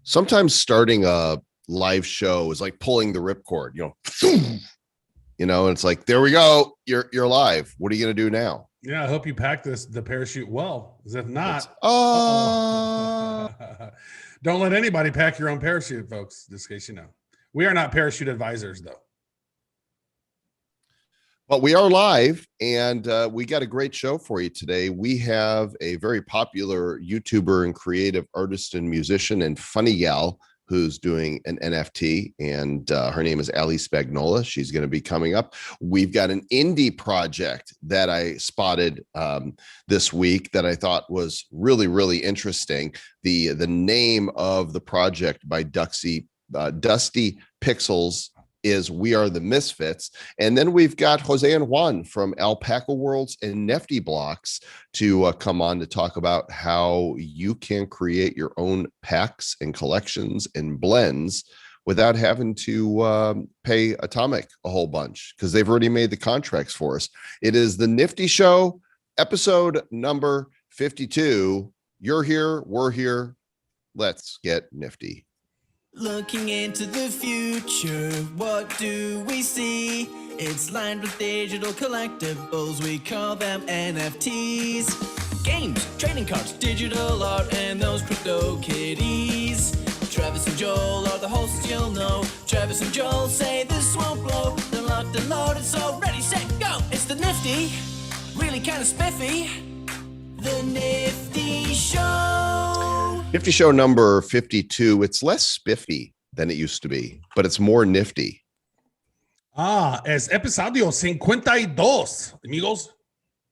Sometimes starting a live show is like pulling the ripcord, and it's like, there we go. You're live. What are you going to do now? Yeah, I hope you packed the parachute well, because if not, don't let anybody pack your own parachute, folks, just in case you know. We are not parachute advisors, though. But we are live, and we got a great show for you today. We have a very popular YouTuber and creative artist and musician and funny gal who's doing an NFT, and her name is Ali Spagnola. She's going to be coming up. We've got an indie project that I spotted this week that I thought was really, really interesting. The name of the project by Dusty Pixels is We Are the Misfits. And then we've got Jose and Juan from AlpacaWorlds and Nifty Blocks to come on to talk about how you can create your own packs and collections and blends without having to pay Atomic a whole bunch, because they've already made the contracts for us. It is the Nifty Show, episode number 52. You're here, we're here. Let's get nifty. Looking into the future, what do we see? It's lined with digital collectibles, we call them NFTs. Games, trading cards, digital art, and those crypto kitties. Travis and Joel are the hosts, you'll know. Travis and Joel say this won't blow. They're locked and loaded, so ready, set, go! It's the Nifty, really kind of spiffy. The Nifty Show. Nifty Show number 52. It's less spiffy than it used to be, but it's more nifty. Es episodio 52, amigos.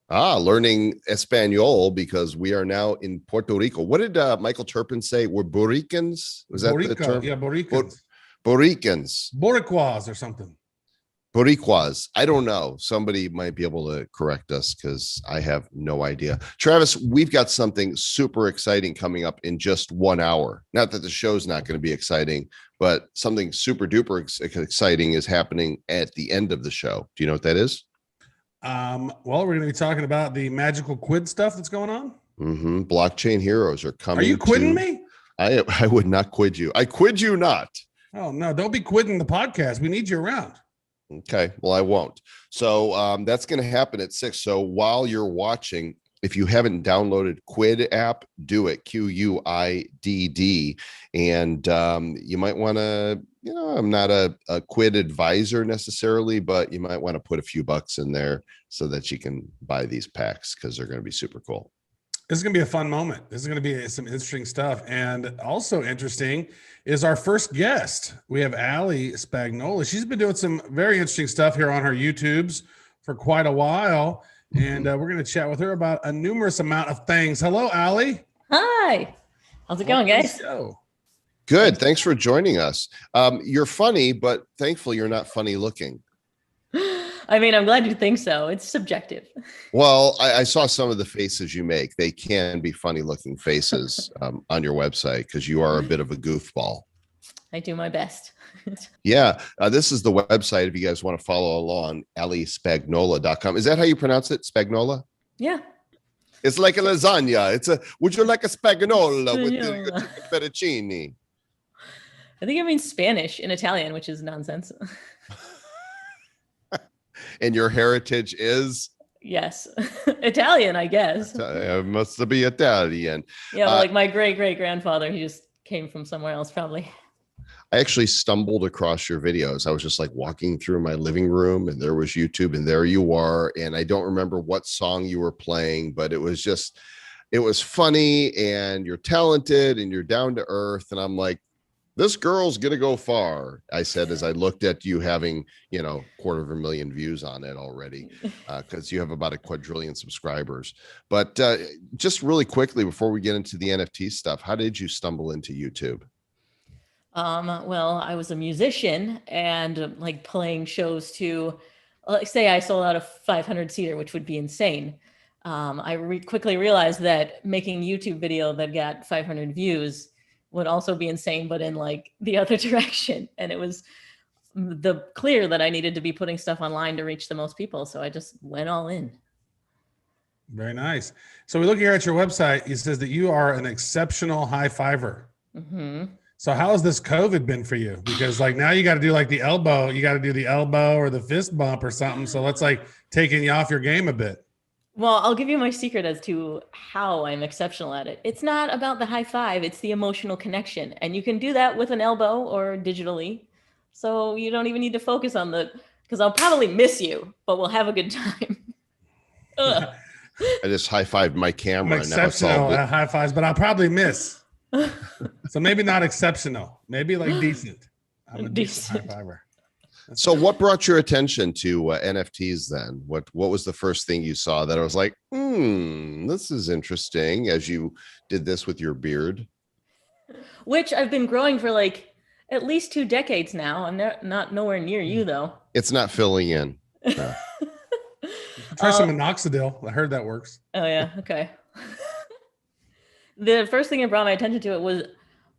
Learning Espanol because we are now in Puerto Rico. What did Michael Turpin say? We're Boricans? Was that the term? Yeah, Boricans. Boricans. Boricuas or something. Boricuas. I don't know. Somebody might be able to correct us because I have no idea. Travis, we've got something super exciting coming up in just 1 hour. Not that the show's not going to be exciting, but something super duper exciting is happening at the end of the show. Do you know what that is? Well, we're going to be talking about the magical Quidd stuff that's going on. Mm-hmm. Blockchain heroes are coming. Are you quidding me? I would not quid you. I quid you not. Oh, no. Don't be quidding the podcast. We need you around. Okay, well, I won't. So that's going to happen at 6. So while you're watching, if you haven't downloaded Quidd App, do it, Quidd. And you might want to, I'm not a Quidd advisor necessarily, but you might want to put a few bucks in there so that you can buy these packs because they're going to be super cool. This is going to be a fun moment. This is going to be some interesting stuff. And also interesting is our first guest. We have Ali Spagnola. She's been doing some very interesting stuff here on her YouTubes for quite a while. And we're going to chat with her about a numerous amount of things. Hello, Ali. Hi. How's it going, guys? Good. Thanks for joining us. You're funny, but thankfully you're not funny looking. I mean, I'm glad you think so. It's subjective. Well, I saw some of the faces you make. They can be funny looking faces on your website because you are a bit of a goofball. I do my best. Yeah. This is the website if you guys want to follow along, alispagnola.com. Is that how you pronounce it? Spagnola? Yeah. It's like a lasagna. Would you like a spagnola with the fettuccine? I think it means Spanish in Italian, which is nonsense. And your heritage is? Yes. Italian, I guess. Must be Italian. Yeah, well, like my great-great-grandfather, he just came from somewhere else, probably. I actually stumbled across your videos. I was just like walking through my living room and there was YouTube and there you are. And I don't remember what song you were playing, but it was funny and you're talented and you're down to earth. And I'm like, this girl's going to go far, I said, as I looked at you having, 250,000 views on it already, because you have about a quadrillion subscribers. But just really quickly, before we get into the NFT stuff, how did you stumble into YouTube? Well, I was a musician and like playing shows to, like, say I sold out a 500-seater, which would be insane. I quickly realized that making YouTube video that got 500 views would also be insane, but in like the other direction. And it was clear that I needed to be putting stuff online to reach the most people. So I just went all in. Very nice. So we look here at your website. It says that you are an exceptional high fiver. Mm-hmm. So how has this COVID been for you? Because like now you got to do like the elbow, you got to do the elbow or the fist bump or something. So that's like taking you off your game a bit. Well, I'll give you my secret as to how I'm exceptional at it. It's not about the high five, it's the emotional connection. And you can do that with an elbow or digitally. So you don't even need to focus on because I'll probably miss you, but we'll have a good time. Ugh. I just high-fived my I'm camera. exceptional at high fives, but I'll probably miss. So maybe not exceptional, maybe like decent. I'm a decent high fiver. So what brought your attention to NFTs then? What was the first thing you saw that I was like, this is interesting, as you did this with your beard? Which I've been growing for like at least 2 decades now. I'm not nowhere near you though. It's not filling in. No. Try some minoxidil. I heard that works. Oh yeah, okay. The first thing that brought my attention to it was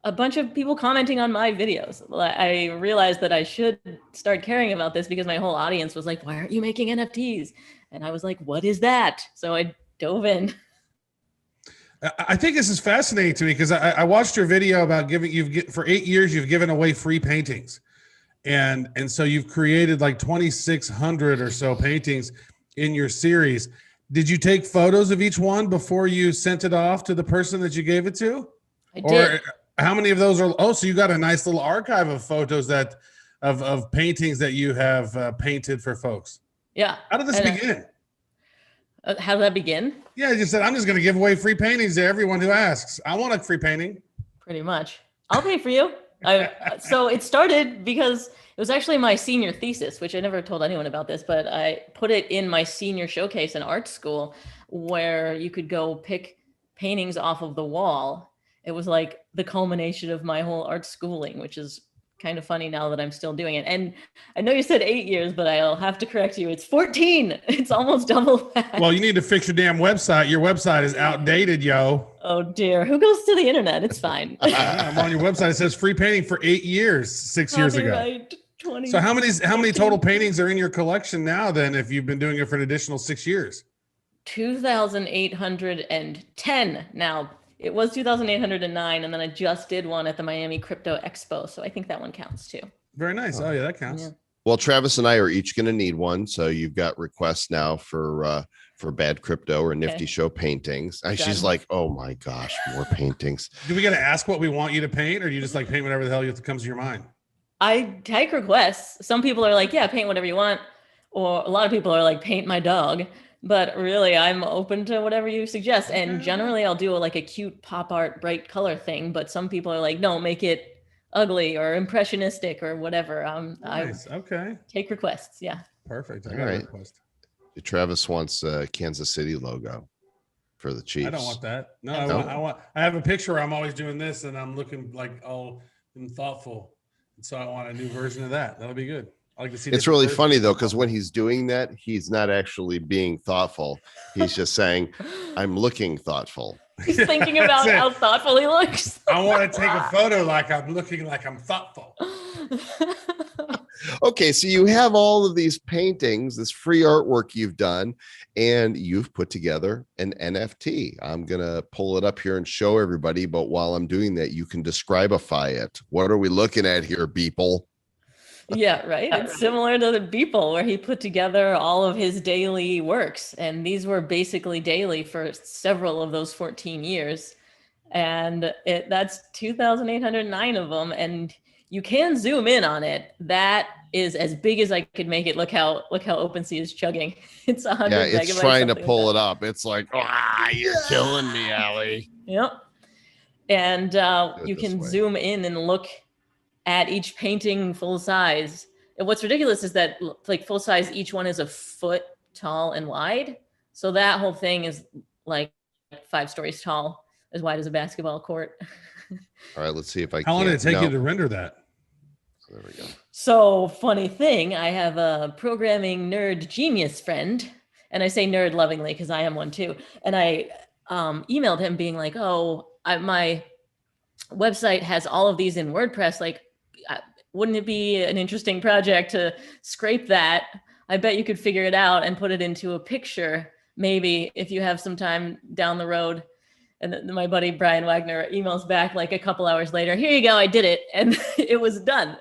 a bunch of people commenting on my videos. I realized that I should start caring about this because my whole audience was like, why aren't you making NFTs? And I was like, what is that? So I dove in. I think this is fascinating to me because I watched your video about for 8 years, you've given away free paintings. And so you've created like 2,600 or so paintings in your series. Did you take photos of each one before you sent it off to the person that you gave it to? I did. Or how many of those are, so you got a nice little archive of photos of paintings that you have painted for folks. Yeah. How did this begin? How did that begin? Yeah, you said, I'm just going to give away free paintings to everyone who asks. I want a free painting. Pretty much. I'll pay for you. So it started because it was actually my senior thesis, which I never told anyone about this, but I put it in my senior showcase in art school where you could go pick paintings off of the wall. It was like the culmination of my whole art schooling, which is kind of funny now that I'm still doing it. And I know you said 8 years, but I'll have to correct you. It's 14. It's almost double that. Well, you need to fix your damn website. Your website is outdated, yo. Oh dear. Who goes to the internet? It's fine. I'm on your website. It says free painting for 8 years, 6 years ago. Right. So how many total paintings are in your collection now then, if you've been doing it for an additional 6 years? 2,810 now. It was 2,809, and then I just did one at the Miami Crypto Expo, so I think that one counts too. Very nice. Oh yeah, that counts. Yeah. Well, Travis and I are each going to need one, so you've got requests now for Bad Crypto or Nifty Show paintings. And she's like, "Oh my gosh, more paintings." Do we got to ask what we want you to paint, or do you just like paint whatever the hell comes to your mind? I take requests. Some people are like, "Yeah, paint whatever you want," or a lot of people are like, "Paint my dog." But really, I'm open to whatever you suggest. And generally, I'll do like a cute pop art, bright color thing. But some people are like, no, make it ugly or impressionistic or whatever. Nice. Okay. Take requests. Yeah. Perfect. I All got a right. request. Travis wants a Kansas City logo for the Chiefs. I don't want that. No, I have a picture where I'm always doing this and I'm looking like all thoughtful. And so I want a new version of that. That'll be good. I like to see. It's really funny though, because when he's doing that, he's not actually being thoughtful. He's just saying, "I'm looking thoughtful." He's thinking about how thoughtful he looks. I want to take a photo like I'm looking like I'm thoughtful. Okay, so you have all of these paintings, this free artwork you've done, and you've put together an NFT. I'm going to pull it up here and show everybody, but while I'm doing that, you can describify it. What are we looking at here, Beeple? Yeah, right. It's similar to the Beeple, where he put together all of his daily works. And these were basically daily for several of those 14 years. And that's 2,809 of them. And you can zoom in on it. That is as big as I could make it. Look how OpenSea is chugging. It's 100 megabytes. Yeah, it's trying to pull it up. It's like, you're killing me, Ali. Yep. And you can zoom in and look at each painting full size. And what's ridiculous is that like full size, each one is a foot tall and wide. So that whole thing is like 5 stories tall, as wide as a basketball court. All right, let's see if I can. How long did it take you to render that? There we go. So funny thing, I have a programming nerd genius friend, and I say nerd lovingly because I am one too. And I emailed him being like, my website has all of these in WordPress. Like, wouldn't it be an interesting project to scrape that? I bet you could figure it out and put it into a picture, maybe if you have some time down the road. And then my buddy Brian Wagner emails back like a couple hours later, here you go, I did it. And it was done,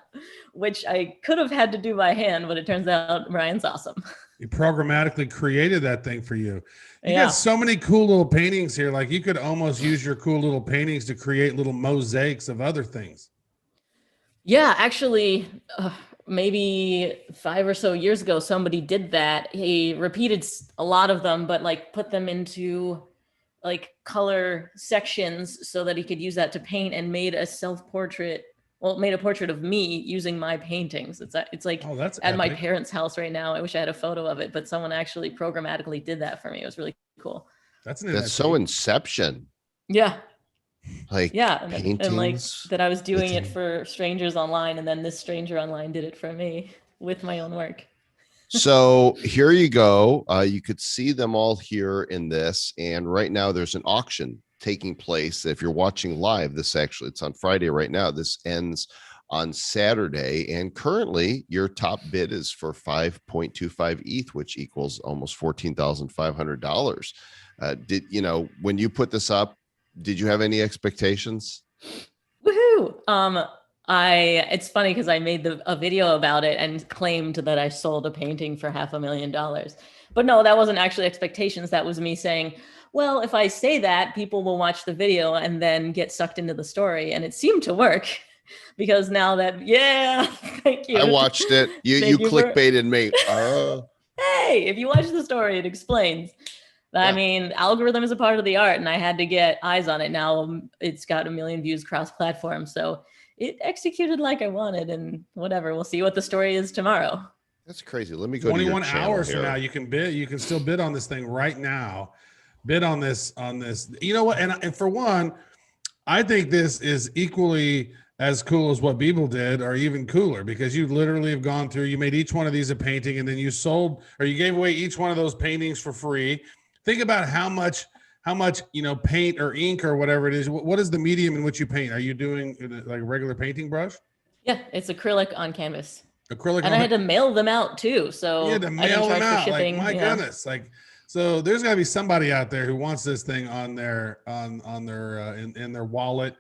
which I could have had to do by hand, but it turns out Brian's awesome. He programmatically created that thing for you. You Yeah. got so many cool little paintings here. Like you could almost use your cool little paintings to create little mosaics of other things. Yeah, actually, maybe 5 or so years ago, somebody did that. He repeated a lot of them, but like put them into like color sections so that he could use that to paint, and made a self-portrait. Well, made a portrait of me using my paintings. It's like that's at my epic. parents' house right now. I wish I had a photo of it, but someone actually programmatically did that for me. It was really cool. That's so Inception. Yeah. Like Yeah. paintings. And like that I was doing it for strangers online, and then this stranger online did it for me with my own work. So here you go. You could see them all here in this. And right now there's an auction taking place. If you're watching live, it's on Friday right now. This ends on Saturday. And currently your top bid is for 5.25 ETH, which equals almost $14,500. When you put this up, did you have any expectations? Woohoo! It's funny because I made a video about it and claimed that I sold a painting for $500,000. But no, that wasn't actually expectations. That was me saying, well, if I say that, people will watch the video and then get sucked into the story. And it seemed to work because now that, thank you. I watched it. You clickbaited me. Hey, if you watch the story, it explains. I mean, algorithm is a part of the art, and I had to get eyes on it. Now it's got 1 million views cross-platform. So it executed like I wanted, and whatever. We'll see what the story is tomorrow. That's crazy. Let me go 21 to your channel hours here. from now. You can bid. You can still bid on this thing right now. Bid on this. You know what? And for one, I think this is equally as cool as what Beeble did, or even cooler, because you literally have gone through. You made each one of these a painting, and then you sold, or you gave away each one of those paintings for free. Think about how much paint or ink or whatever it is. What is the medium in which you paint? Are you doing like a regular painting brush? Yeah, it's acrylic on canvas. Acrylic, and I had to mail them out too. So you had to mail them out. Shipping, like my goodness, like so. There's got to be somebody out there who wants this thing on their in their wallet.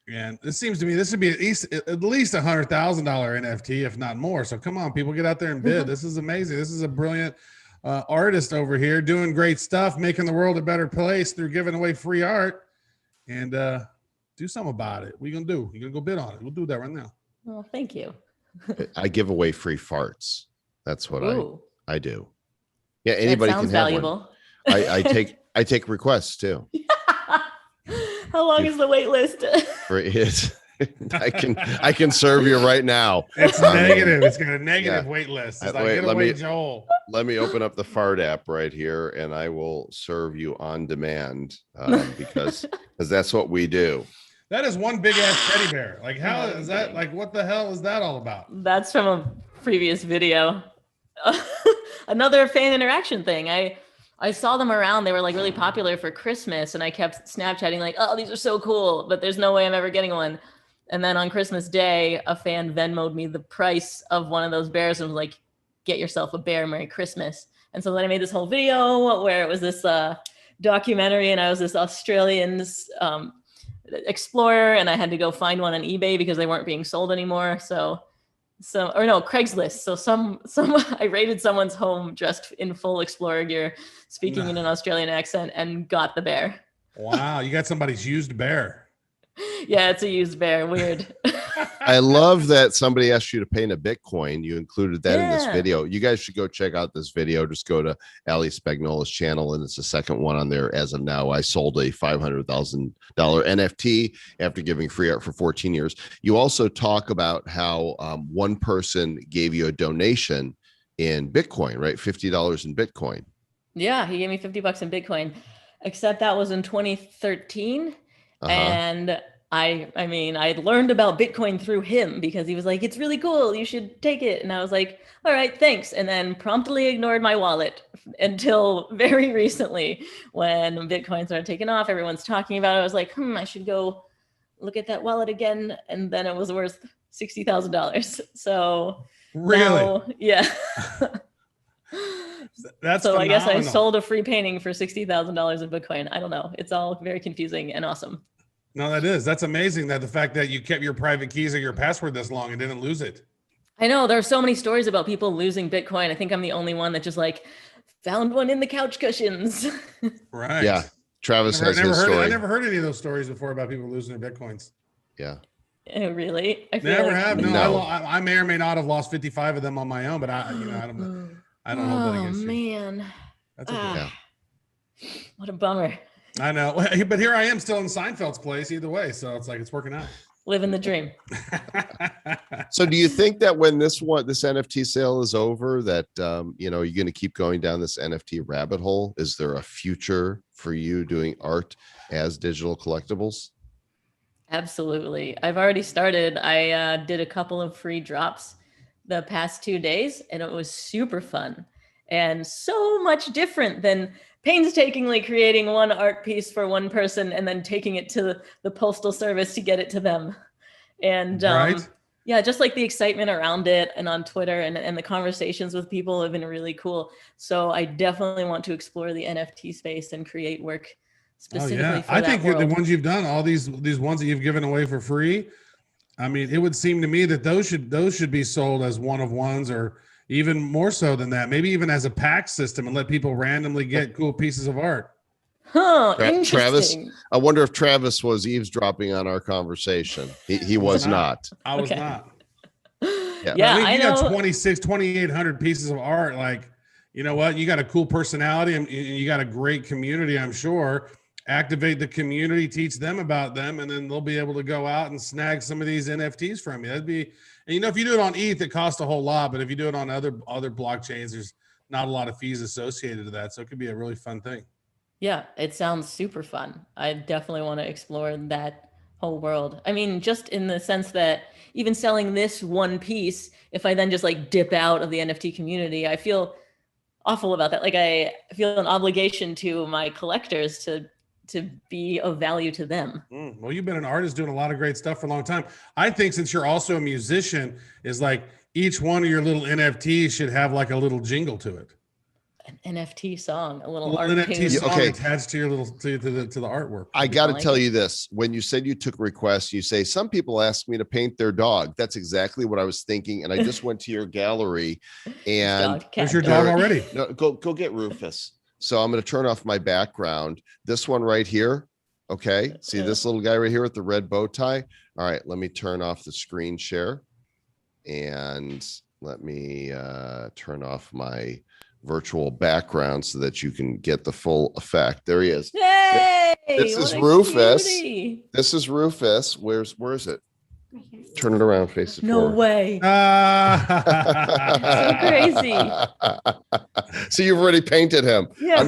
And this seems to me this would be at least $100,000 NFT, if not more. So come on, people, get out there and bid. This is amazing. This is a brilliant artist over here doing great stuff, making the world a better place through giving away free art. And do something about it. What are you gonna do? You're gonna go bid on it. We'll do that right now. Well, thank you. I give away free farts. That's what I do. Yeah, That anybody sounds can have valuable. one. I take requests too. How long is the wait list? For it. I can serve you right now. It's negative. It's got a negative wait list. It's like, wait, get away, Joel. Let me open up the fart app right here, and I will serve you on demand because that's what we do. That is one big ass teddy bear. Like, how is that? Like, what the hell is that all about? That's from a previous video. Another fan interaction thing. I saw them around. They were like really popular for Christmas, and I kept Snapchatting like, oh, these are so cool, but there's no way I'm ever getting one. And then on Christmas Day, a fan Venmo'd me the price of one of those bears and was like, get yourself a bear, Merry Christmas. And so then I made this whole video where it was this documentary, and I was this Australian explorer, and I had to go find one on eBay because they weren't being sold anymore. Craigslist. So I raided someone's home dressed in full explorer gear, speaking in an Australian accent, and got the bear. Wow, you got somebody's used bear. Yeah, it's a used bear. Weird. I love that somebody asked you to paint a Bitcoin. You included that in this video. You guys should go check out this video. Just go to Ali Spagnola's channel, and it's the second one on there as of now. I sold a $500,000 NFT after giving free art for 14 years. You also talk about how one person gave you a donation in Bitcoin, right? $50 in Bitcoin. Yeah, he gave me $50 in Bitcoin, except that was in 2013. And I learned about Bitcoin through him because he was like, it's really cool, you should take it. And I was like, all right, thanks. And then promptly ignored my wallet until very recently when Bitcoin started taking off. Everyone's talking about it. I was like, I should go look at that wallet again. And then it was worth $60,000. So really? now, yeah. That's So phenomenal. I guess I sold a free painting for $60,000 in Bitcoin. I don't know. It's all very confusing and awesome. No, that's amazing, that the fact that you kept your private keys or your password this long and didn't lose it. I know there are so many stories about people losing Bitcoin. I think I'm the only one that just like found one in the couch cushions. Right. Yeah. Travis has his story. I never heard any of those stories before about people losing their Bitcoins. Yeah. Really? I feel Never like have. No, No. I may or may not have lost 55 of them on my own, but I don't hold that against you. Man. That's okay. What a bummer. I know, but here I am still in Seinfeld's place either way. So it's like, it's working out. Living the dream. So do you think that when this NFT sale is over, that, you're going to keep going down this NFT rabbit hole? Is there a future for you doing art as digital collectibles? Absolutely. I've already started. I did a couple of free drops the past 2 days, and it was super fun and so much different than painstakingly creating one art piece for one person and then taking it to the postal service to get it to them. And Right. yeah, just like the excitement around it and on Twitter and the conversations with people have been really cool. So I definitely want to explore the NFT space and create work specifically for I that think world. the ones you've done, all these ones that you've given away for free, I mean, it would seem to me that those should be sold as one of ones, or even more so than that, maybe even as a pack system, and let people randomly get cool pieces of art. Huh, Travis, interesting. I wonder if Travis was eavesdropping on our conversation. He was not. I was Okay. not. Yeah, I I mean, you got know. 2,800 pieces of art. Like, you know what? You got a cool personality and you got a great community, I'm sure. Activate the community, teach them about them, and then they'll be able to go out and snag some of these NFTs from you. That'd be, and if you do it on ETH, it costs a whole lot, but if you do it on other blockchains, there's not a lot of fees associated to that. So it could be a really fun thing. Yeah, it sounds super fun. I definitely want to explore that whole world. I mean, just in the sense that even selling this one piece, if I then just like dip out of the NFT community, I feel awful about that. Like I feel an obligation to my collectors to be of value to them. Well, you've been an artist doing a lot of great stuff for a long time. I think since you're also a musician, is like each one of your little NFTs should have like a little jingle to it. An NFT song, a little An art NFT tune. song Okay. attached to your little to the artwork. I got to like tell it. you this. When you said you took requests, you say, some people ask me to paint their dog. That's exactly what I was thinking. And I just went to your gallery and Dog, cat, There's your dog. dog already. no, go get Rufus. So I'm going to turn off my background. This one right here. Okay. See this little guy right here with the red bow tie. All right. Let me turn off the screen share and let me turn off my virtual background so that you can get the full effect. There he is. Yay! This What is a Rufus. cutie. This is Rufus. Where is it? Turn it around, face it No forward. way. So crazy. So you've already painted him. Yeah,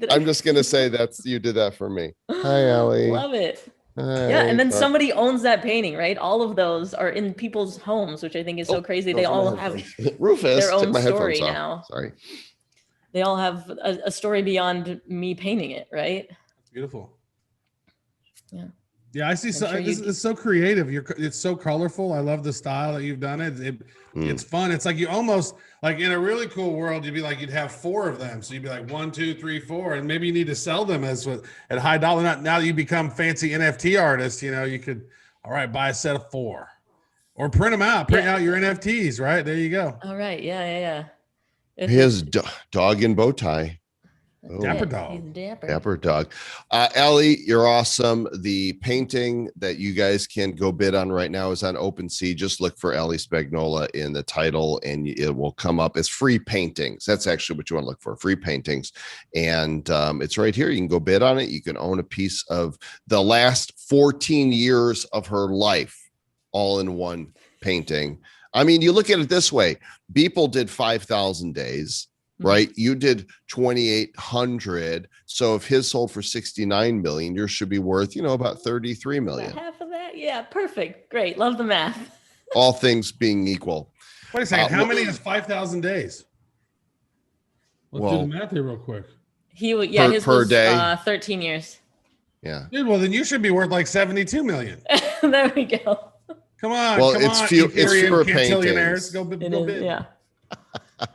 I'm just gonna say you did that for me. Hi, Allie. Love it. Hi. Yeah, and then somebody owns that painting, right? All of those are in people's homes, which I think is so crazy. They those are all my have headphones. Rufus, their own took my story headphones off. now. Sorry. They all have a story beyond me painting it, right? beautiful. Yeah. Yeah, I see. So sure it's so creative. It's so colorful. I love the style that you've done it. It's fun. It's like you almost like in a really cool world, you'd have 4 of them. So you'd be like 1, 2, 3, 4, and maybe you need to sell them at high dollar. Now that you become fancy NFT artists, you could buy a set of 4, or print them out. Print out your NFTs. Right there, you go. All right. Yeah. His dog and bow tie. Oh. Dapper He's dog. Dapper dog. Allie, you're awesome. The painting that you guys can go bid on right now is on OpenSea. Just look for Ali Spagnola in the title and it will come up as free paintings. That's actually what you want to look for, free paintings. And it's right here. You can go bid on it. You can own a piece of the last 14 years of her life all in one painting. I mean, you look at it this way. Beeple did 5,000 days. Right, you did 2,800. So if his sold for 69 million, yours should be worth, about 33 million. Half of that, yeah, perfect, great, love the math. All things being equal. Wait a second. How many is 5,000 days? Let's do the math here real quick. His per was day. 13 years. Yeah. Dude, well then you should be worth like 72 million. There we go. Come on. Well, come it's on, fewer Ethereum paintings. cantillionaires. Go bid. Yeah.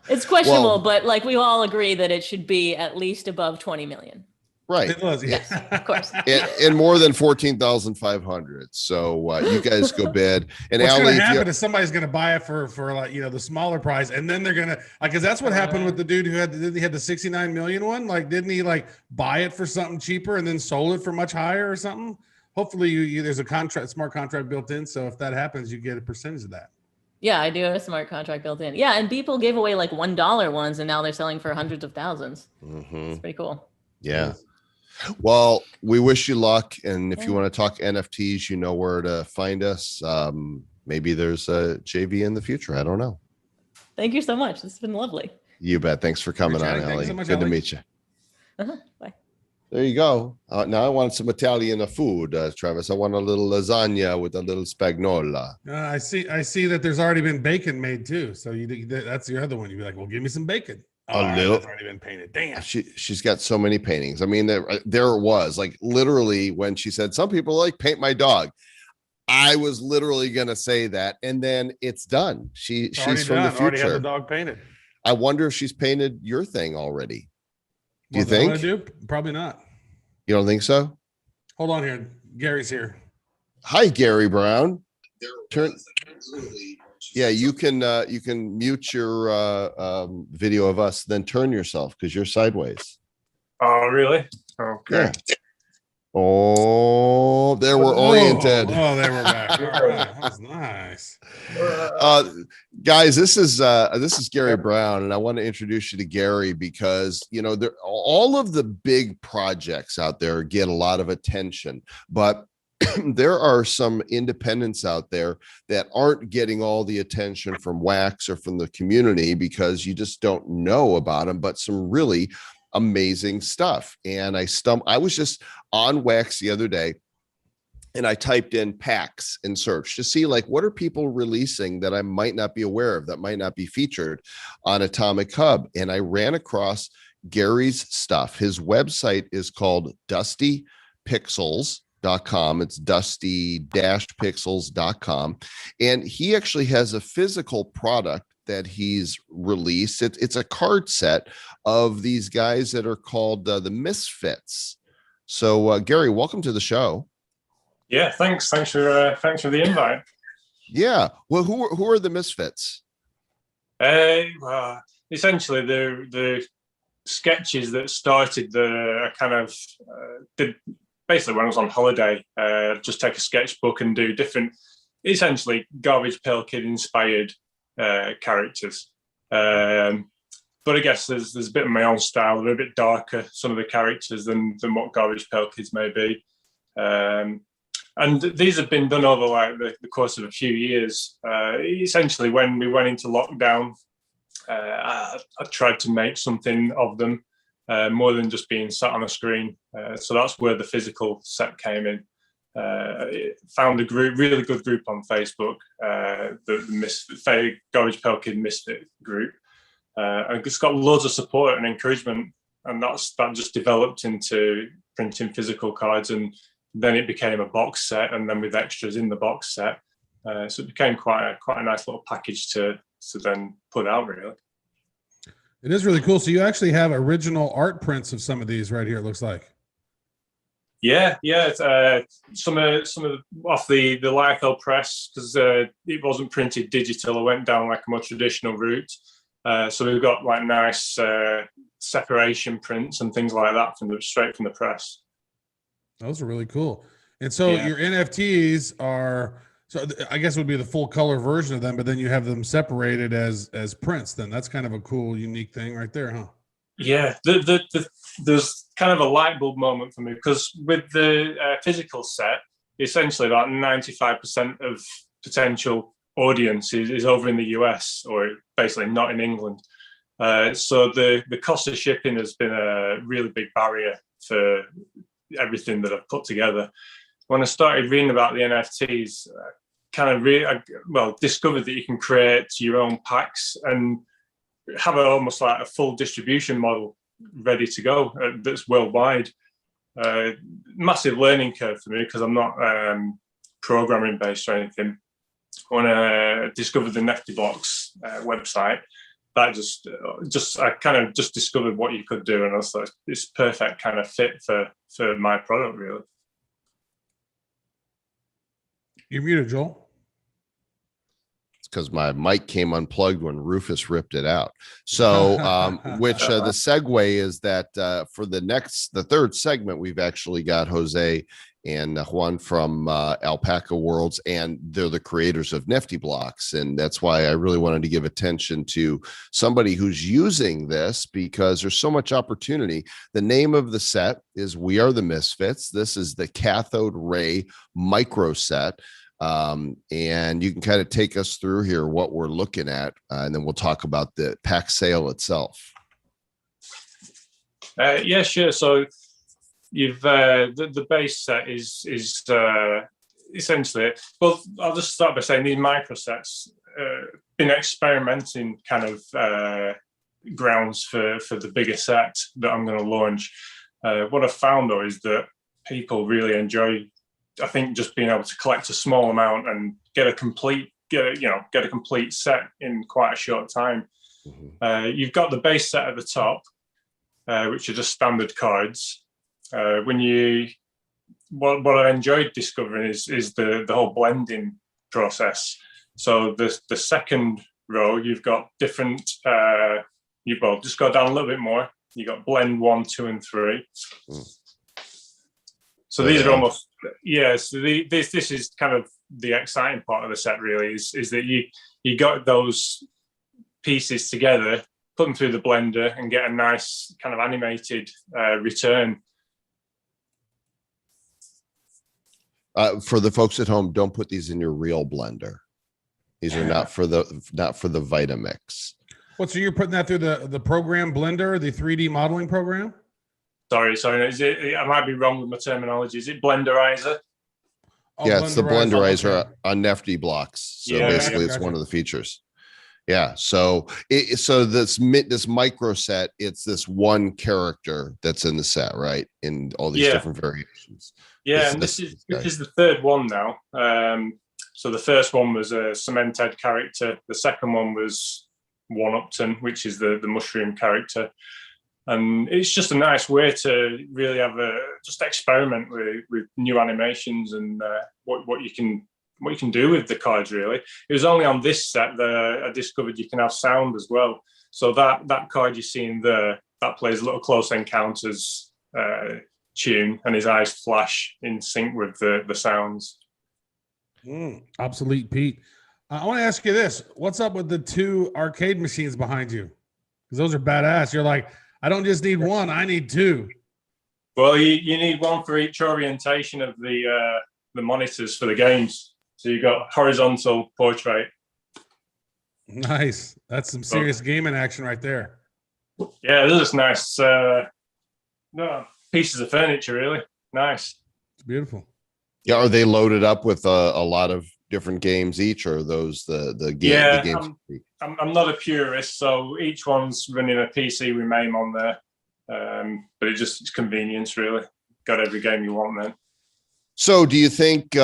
It's questionable, Well, but like we all agree that it should be at least above 20 million. right. It was, yeah. Of course. And more than 14,500. So you guys go bid. And What's Ali, going to if you, happen is somebody's going to buy it for like, the smaller price. And then they're going to because that's what happened with the dude who had the 69 million one. Like, didn't he like buy it for something cheaper and then sold it for much higher or something? Hopefully there's a smart contract built in. So if that happens, you get a percentage of that. Yeah, I do have a smart contract built in. Yeah, and people gave away like $1 ones, and now they're selling for hundreds of thousands. It's pretty cool. yeah. Well, we wish you luck. And if you Yeah. want to talk NFTs, you know where to find us. Maybe there's a JV in the future. I don't know. Thank you so much. This has been lovely. You bet. Thanks for coming on, Thanks Ali. so much, Good to Ali. meet you. Bye. There you go. Now I want some Italian food, Travis. I want a little lasagna with a little spagnola. I see that there's already been bacon made too. So that's your other one. You'd be like, well, give me some bacon. Little. That's already been painted. Damn. She's got so many paintings. I mean, there it was, like, literally when she said some people like paint my dog. I was literally gonna say that, and then it's done. She's from the future. Already had the dog painted. I wonder if she's painted your thing already. Do you What I wanna think? do? Probably not. You don't think so? Hold on here. Gary's here. Hi, Gary Brown. Turn. Yeah, you can mute your video of us, then turn yourself because you're sideways. Oh, really? Okay. Yeah. Oh, there we're oriented. Oh, there we're back. All right. That was nice. Guys, this is Gary Brown, and I want to introduce you to Gary because all of the big projects out there get a lot of attention, but there are some independents out there that aren't getting all the attention from Wax or from the community because you just don't know about them, but some really amazing stuff. And I was just on Wax the other day, and I typed in packs in search to see, like, what are people releasing that I might not be aware of, that might not be featured on Atomic Hub. And I ran across Gary's stuff. His website is called DustyPixels.com. It's dusty-pixels.com. And he actually has a physical product that he's released. It's a card set of these guys that are called the Misfits. So Gary, welcome to the show. Yeah, thanks for the invite. Yeah. Well, who are the Misfits? Well, essentially the sketches that started the kind of did basically when I was on holiday, just take a sketchbook and do different, essentially Garbage Pail Kid inspired characters. But I guess there's a bit of my own style. They're a bit darker, some of the characters, than what Garbage Pail Kids may be. And these have been done over like the course of a few years. Essentially, when we went into lockdown, I tried to make something of them, more than just being sat on a screen. So that's where the physical set came in. Found a really good group on Facebook, the Garbage Pail Kid Misfit group. And it's got loads of support and encouragement, and that just developed into printing physical cards, and then it became a box set, and then with extras in the box set. So it became quite a nice little package to then put out, really. It is really cool. So you actually have original art prints of some of these right here, it looks like. Yeah. Some of off the Lyocell press, because it wasn't printed digital. I went down like a more traditional route. So we've got like nice separation prints and things like that straight from the press. Those are really cool. And so your NFTs are, so I guess it would be the full color version of them, but then you have them separated as prints. Then that's kind of a cool, unique thing right there, huh? Yeah, there's kind of a light bulb moment for me, because with the physical set, essentially about 95% of potential audience is over in the US, or basically not in England. So the cost of shipping has been a really big barrier for everything that I've put together. When I started reading about the NFTs, discovered that you can create your own packs and have almost like a full distribution model ready to go that's worldwide. Massive learning curve for me, because I'm not programming based or anything. When I discovered the Nifty Box website, that just I kind of just discovered what you could do, and I was like, it's perfect kind of fit for my product, really. You're muted, Joel. Because my mic came unplugged when Rufus ripped it out. So, the segue is that for the third segment, we've actually got Jose and Juan from AlpacaWorlds, and they're the creators of Nifty blocks. And that's why I really wanted to give attention to somebody who's using this, because there's so much opportunity. The name of the set is We Are the Misfits. This is the cathode ray micro set. And you can kind of take us through here what we're looking at, and then we'll talk about the pack sale itself. Yeah, sure. So you've the base set is essentially, well, I'll just start by saying these microsets been experimenting kind of grounds for the bigger set that I'm going to launch. What I've found though is that people really enjoy, I think, just being able to collect a small amount and get a complete set in quite a short time. Mm-hmm. You've got the base set at the top, which are just standard cards. What I enjoyed discovering is the whole blending process. So the second row, you've got different. Just go down a little bit more. You got blend 1, 2, and 3. Mm. So these are almost, So this is kind of the exciting part of the set, really, is that you got those pieces together, put them through the blender, and get a nice kind of animated return. For the folks at home, don't put these in your real blender. These are not for the Vitamix. So you're putting that through the program Blender, the 3D modeling program? Sorry. I might be wrong with my terminology. Is it Blenderizer? Oh, yeah, it's the Blenderizer on Nifty blocks. So basically, it's one of the features. Yeah. So this micro set, it's this one character that's in the set, right? In all these different variations. Yeah, this is the third one now. So the first one was a cemented character. The second one was One Upton, which is the mushroom character. And it's just a nice way to really have just experiment with new animations and what you can do with the cards, really. It was only on this set that I discovered you can have sound as well. So that card you're seeing there, that plays a little Close Encounters tune, and his eyes flash in sync with the sounds. Obsolete Pete. I want to ask you this. What's up with the 2 arcade machines behind you? Because those are badass. You're like, I don't just need one, I need 2. Well, you need one for each orientation of the monitors for the games. So you've got horizontal, portrait. Nice. That's some serious gaming action right there. Yeah, those are just nice pieces of furniture, really. Nice. It's beautiful. Yeah, are they loaded up with a lot of different games each, or are those the games? I'm not a purist, so each one's running a PC with MAME on there. But it's convenience, really. Got every game you want then. So do you think,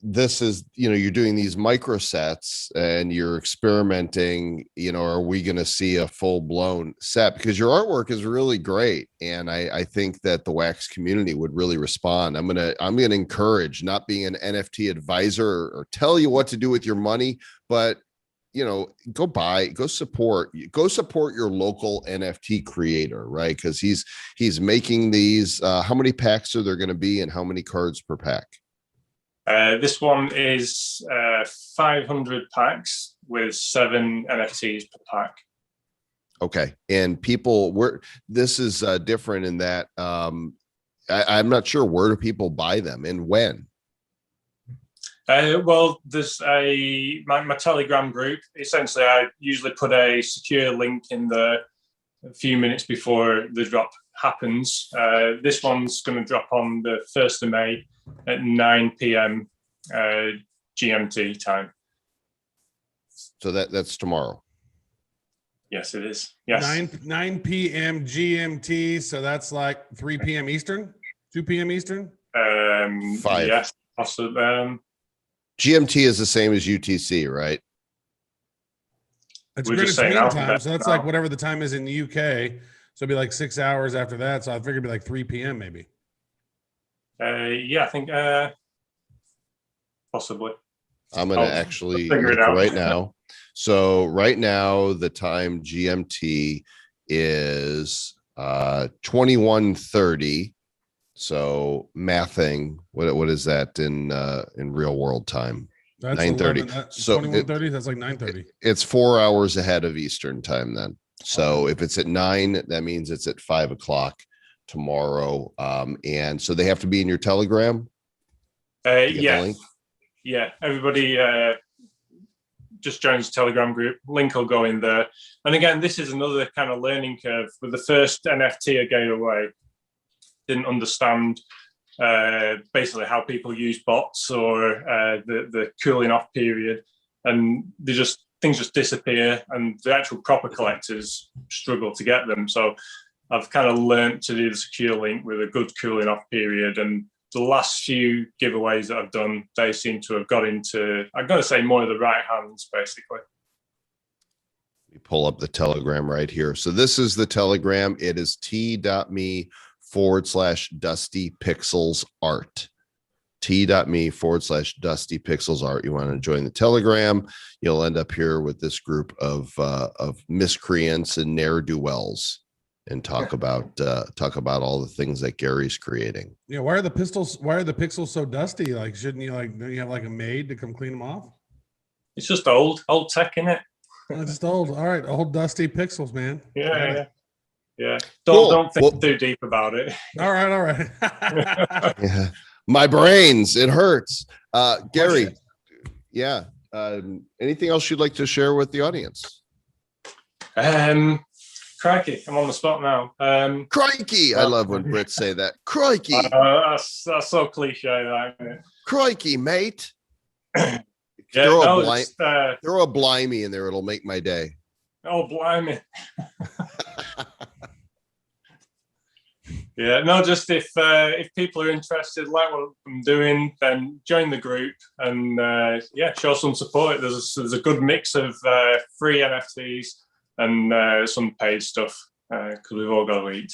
this is, you're doing these micro sets and you're experimenting, are we going to see a full blown set? Because your artwork is really great. And I think that the wax community would really respond. I'm going to encourage, not being an NFT advisor or tell you what to do with your money, but go support your local NFT creator, right? Because he's making these. How many packs are there going to be, and how many cards per pack? This one is 500 packs with 7 NFTs per pack. Okay, and this is different in that I'm not sure, where do people buy them and when? Well, there's my Telegram group. Essentially, I usually put a secure link in there a few minutes before the drop happens. This one's going to drop on the 1st of May at 9 p.m. GMT time. So that's tomorrow. Yes, it is. Yes. 9 p.m. GMT. So that's like 3 p.m. Eastern, 2 p.m. Eastern. 5. Yes. Also, GMT is the same as UTC, right? It's We're Greenwich just saying Mean Time, alphabet so that's now. like whatever the time is in the UK. So it'd be like 6 hours after that. So I figured it'd be like 3 p.m. maybe. Yeah, I think possibly. I'm going to I'll actually figure it look out. right now. So right now, the time GMT is 21:30. So mathing, what is that in real world time? That's 9:30. So 21:30. That's like 9:30. it's 4 hours ahead of Eastern time then. So if it's at 9, that means it's at 5 o'clock tomorrow. And so they have to be in your Telegram. to get the Yeah, link? yeah. Everybody just joins the Telegram group. Link will go in there. And again, this is another kind of learning curve. With the first NFT I gave away, didn't understand basically how people use bots or the cooling off period, and things just disappear, and the actual proper collectors struggle to get them. So I've kind of learned to do the secure link with a good cooling off period, and the last few giveaways that I've done, they seem to have got into, I've got to say, more of the right hands, basically. We pull up the Telegram right here. So this is the Telegram. It is t.me/Dusty Pixels Art. t.me/Dusty Pixels Art. You want to join the Telegram, you'll end up here with this group of miscreants and ne'er-do-wells, and talk about all the things that Gary's creating. Yeah, why are the pixels so dusty? Like, shouldn't you don't you have like a maid to come clean them off? It's just old tech, innit? Oh, just old. All right, old dusty pixels, man. Yeah. Cool. Don't think too deep about it. All right. Yeah. My brains, it hurts. Gary, yeah. Anything else you'd like to share with the audience? Crikey, I'm on the spot now. Crikey. I love when Brits say that. Crikey. That's so cliche, that, isn't it? Crikey, mate. Yeah, throw a blimey in there. It'll make my day. Oh, blimey. Yeah, no, just if people are interested, like what I'm doing, then join the group and show some support. There's a good mix of free NFTs and some paid stuff because we've all got to eat.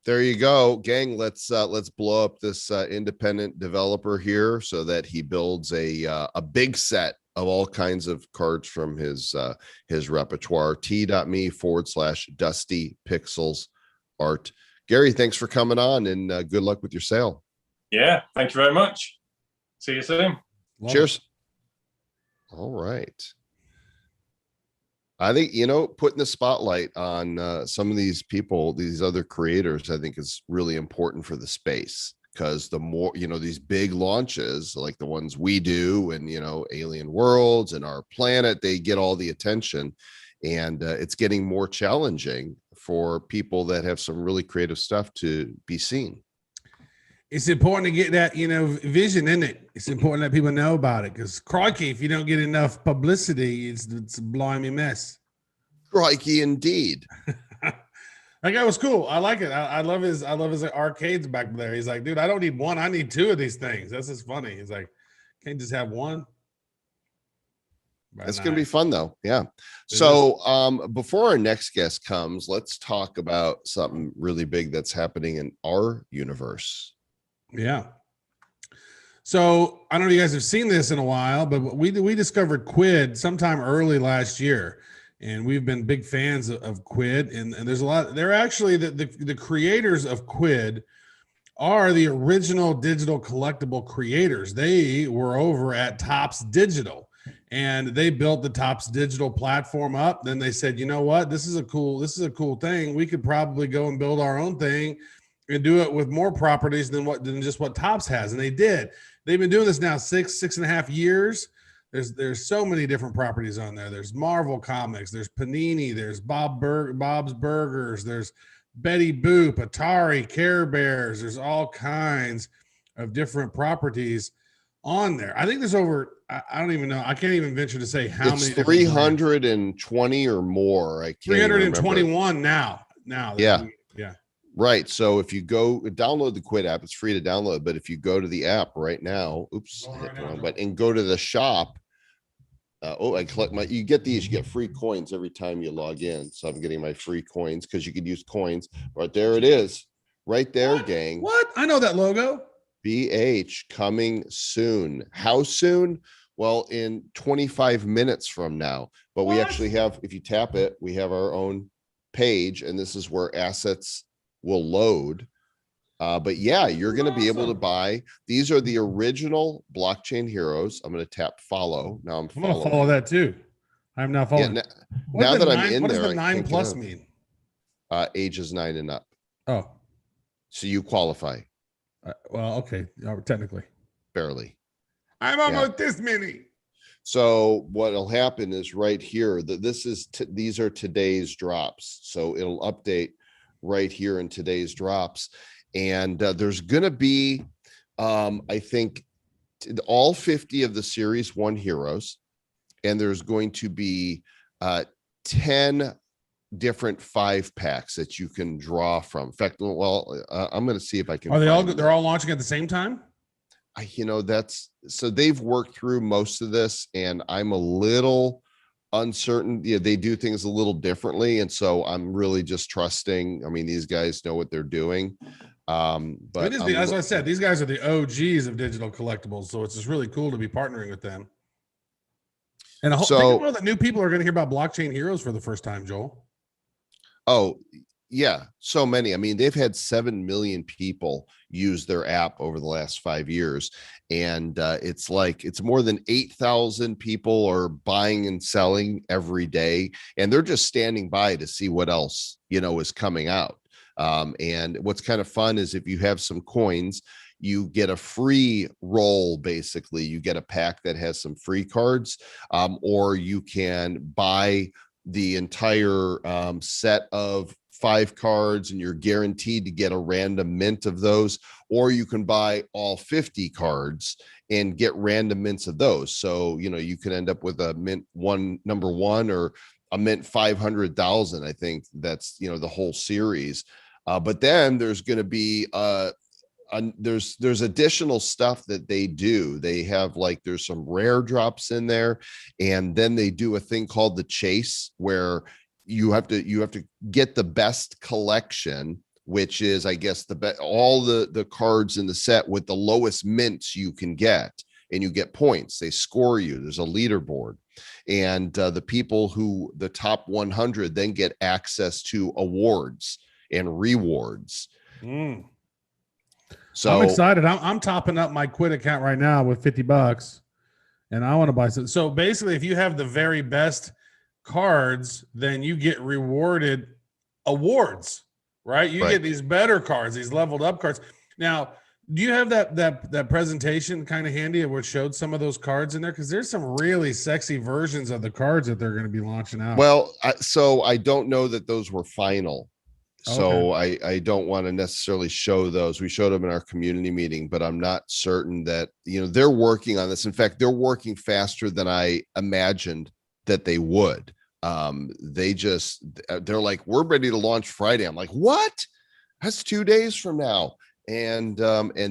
There you go, gang. Let's blow up this independent developer here so that he builds a big set of all kinds of cards from his repertoire. t.me/Dusty Pixels Art. Gary, thanks for coming on, and good luck with your sale. Yeah, thank you very much. See you soon. Cheers. All right. I think, putting the spotlight on some of these people, these other creators, I think is really important for the space, because the more, these big launches like the ones we do and, Alien Worlds and Our Planet, they get all the attention, and it's getting more challenging for people that have some really creative stuff to be seen. It's important to get that, vision in it. It's important that people know about it, because crikey, if you don't get enough publicity, it's a blimey mess. Crikey, indeed. That guy was cool. I like it. I love his arcades back there. He's like, dude, I don't need one. I need two of these things. That's just funny. He's like, can't just have one. It's going to be fun though. Yeah. So before our next guest comes, let's talk about something really big that's happening in our universe. Yeah. So I don't know if you guys have seen this in a while, but we discovered Quidd sometime early last year, and we've been big fans of Quidd. And there's a lot. They're actually the creators of Quidd are the original digital collectible creators. They were over at Topps Digital, and they built the Topps Digital platform up. Then they said, you know what, this is a cool thing. We could probably go and build our own thing and do it with more properties than just what Topps has. And they did. They've been doing this now 6.5 years. There's so many different properties on there. There's Marvel Comics, there's Panini, there's Bob's Burgers, there's Betty Boop, Atari, Care Bears. There's all kinds of different properties on there. I think there's over, I don't even know. I can't even venture to say how many. 320 or more. I can't 321 now. Yeah. Yeah. Right. So if you go download the Quidd app, it's free to download. But if you go to the app right now, and go to the shop, I collect you get these, you get free coins every time you log in. So I'm getting my free coins because you could use coins. But there it is right there, gang. What? I know that logo. BH coming soon. How soon? Well, in 25 minutes from now. But we actually have, if you tap it, we have our own page, and this is where assets will load. But yeah, you're going to be able to buy. These are the original blockchain heroes. I'm going to tap follow. Now I'm going to following. follow that too. I'm now following. Now that I'm in what there, does the 9+ mean? Ages 9 and up. Oh, so you qualify. Well, okay, technically. Barely. I'm almost this many. So what'll happen is right here that these are today's drops. So it'll update right here in today's drops. And there's going to be, I think, all 50 of the Series 1 heroes. And there's going to be 10 different 5-packs that you can draw from. In fact, well, I'm going to see if I can. Are they all? They're all launching at the same time. So they've worked through most of this, and I'm a little uncertain. Yeah, they do things a little differently, and so I'm really just trusting. I mean, these guys know what they're doing. But as I said, these guys are the OGs of digital collectibles, so it's just really cool to be partnering with them. And think of all the new people are going to hear about blockchain heroes for the first time, Joel. Oh, yeah, so many. I mean, they've had 7 million people use their app over the last 5 years. And it's more than 8,000 people are buying and selling every day. And they're just standing by to see what else, is coming out. And what's kind of fun is if you have some coins, you get a free roll. Basically, you get a pack that has some free cards, or you can buy the entire set of 5 cards, and you're guaranteed to get a random mint of those, or you can buy all 50 cards and get random mints of those. So, you can end up with a mint number 1 or a mint 500,000. I think that's, the whole series. But then there's going to be there's additional stuff that they do. They have there's some rare drops in there, and then they do a thing called the chase, where you have to get the best collection, which is, I guess, all the cards in the set with the lowest mints you can get, and you get points. They score you. There's a leaderboard, and the top 100 then get access to awards and rewards. So I'm excited. I'm topping up my Quidd account right now with $50, and I want to buy some. So basically, if you have the very best cards, then you get rewarded awards, right? You get these better cards, these leveled up cards. Now, do you have that presentation kind of handy where it showed some of those cards in there? Because there's some really sexy versions of the cards that they're going to be launching out. Well, so I don't know that those were final. So I don't want to necessarily show those. We showed them in our community meeting, but I'm not certain that, they're working on this. In fact, they're working faster than I imagined that they would. They're like, we're ready to launch Friday. I'm like, what? That's 2 days from now. And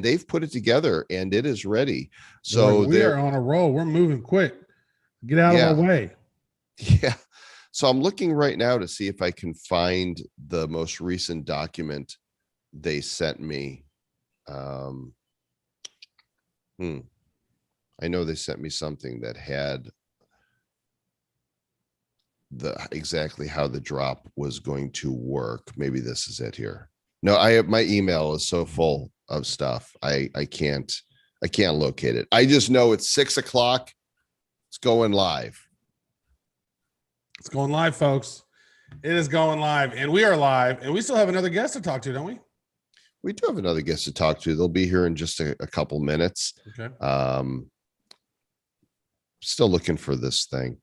they've put it together, and it is ready. So we're on a roll. We're moving quick. Get out of our way. Yeah. So I'm looking right now to see if I can find the most recent document they sent me. I know they sent me something that had exactly how the drop was going to work. Maybe this is it here. No, my email is so full of stuff. I can't locate it. I just know it's 6 o'clock. It's going live. It's going live, folks. It is going live, and we are live, and we still have another guest to talk to, don't we? We do have another guest to talk to. They'll be here in just a couple minutes. Okay. Still looking for this thing.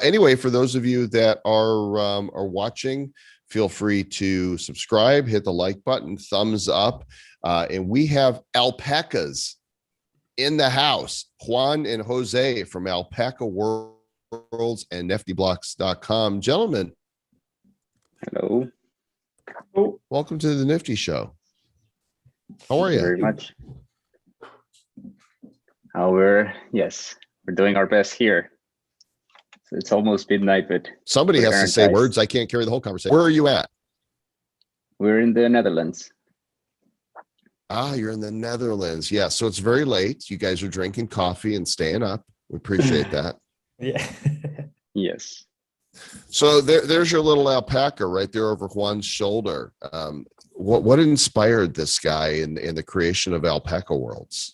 Anyway, for those of you that are watching, feel free to subscribe, hit the like button, thumbs up, and we have alpacas in the house. Juan and Jose from AlpacaWorlds and niftyblocks.com. Gentlemen, hello. Welcome to the Nifty Show. How are you? Very much. We're doing our best here. It's almost midnight, but Somebody we're has to say energized. words. I can't carry the whole conversation. Where are you at? We're in the Netherlands. Ah, you're in the Netherlands. Yeah. So it's very late. You guys are drinking coffee and staying up. We appreciate that. Yeah. Yes. So there's your little alpaca right there over Juan's shoulder. What inspired this guy in the creation of AlpacaWorlds?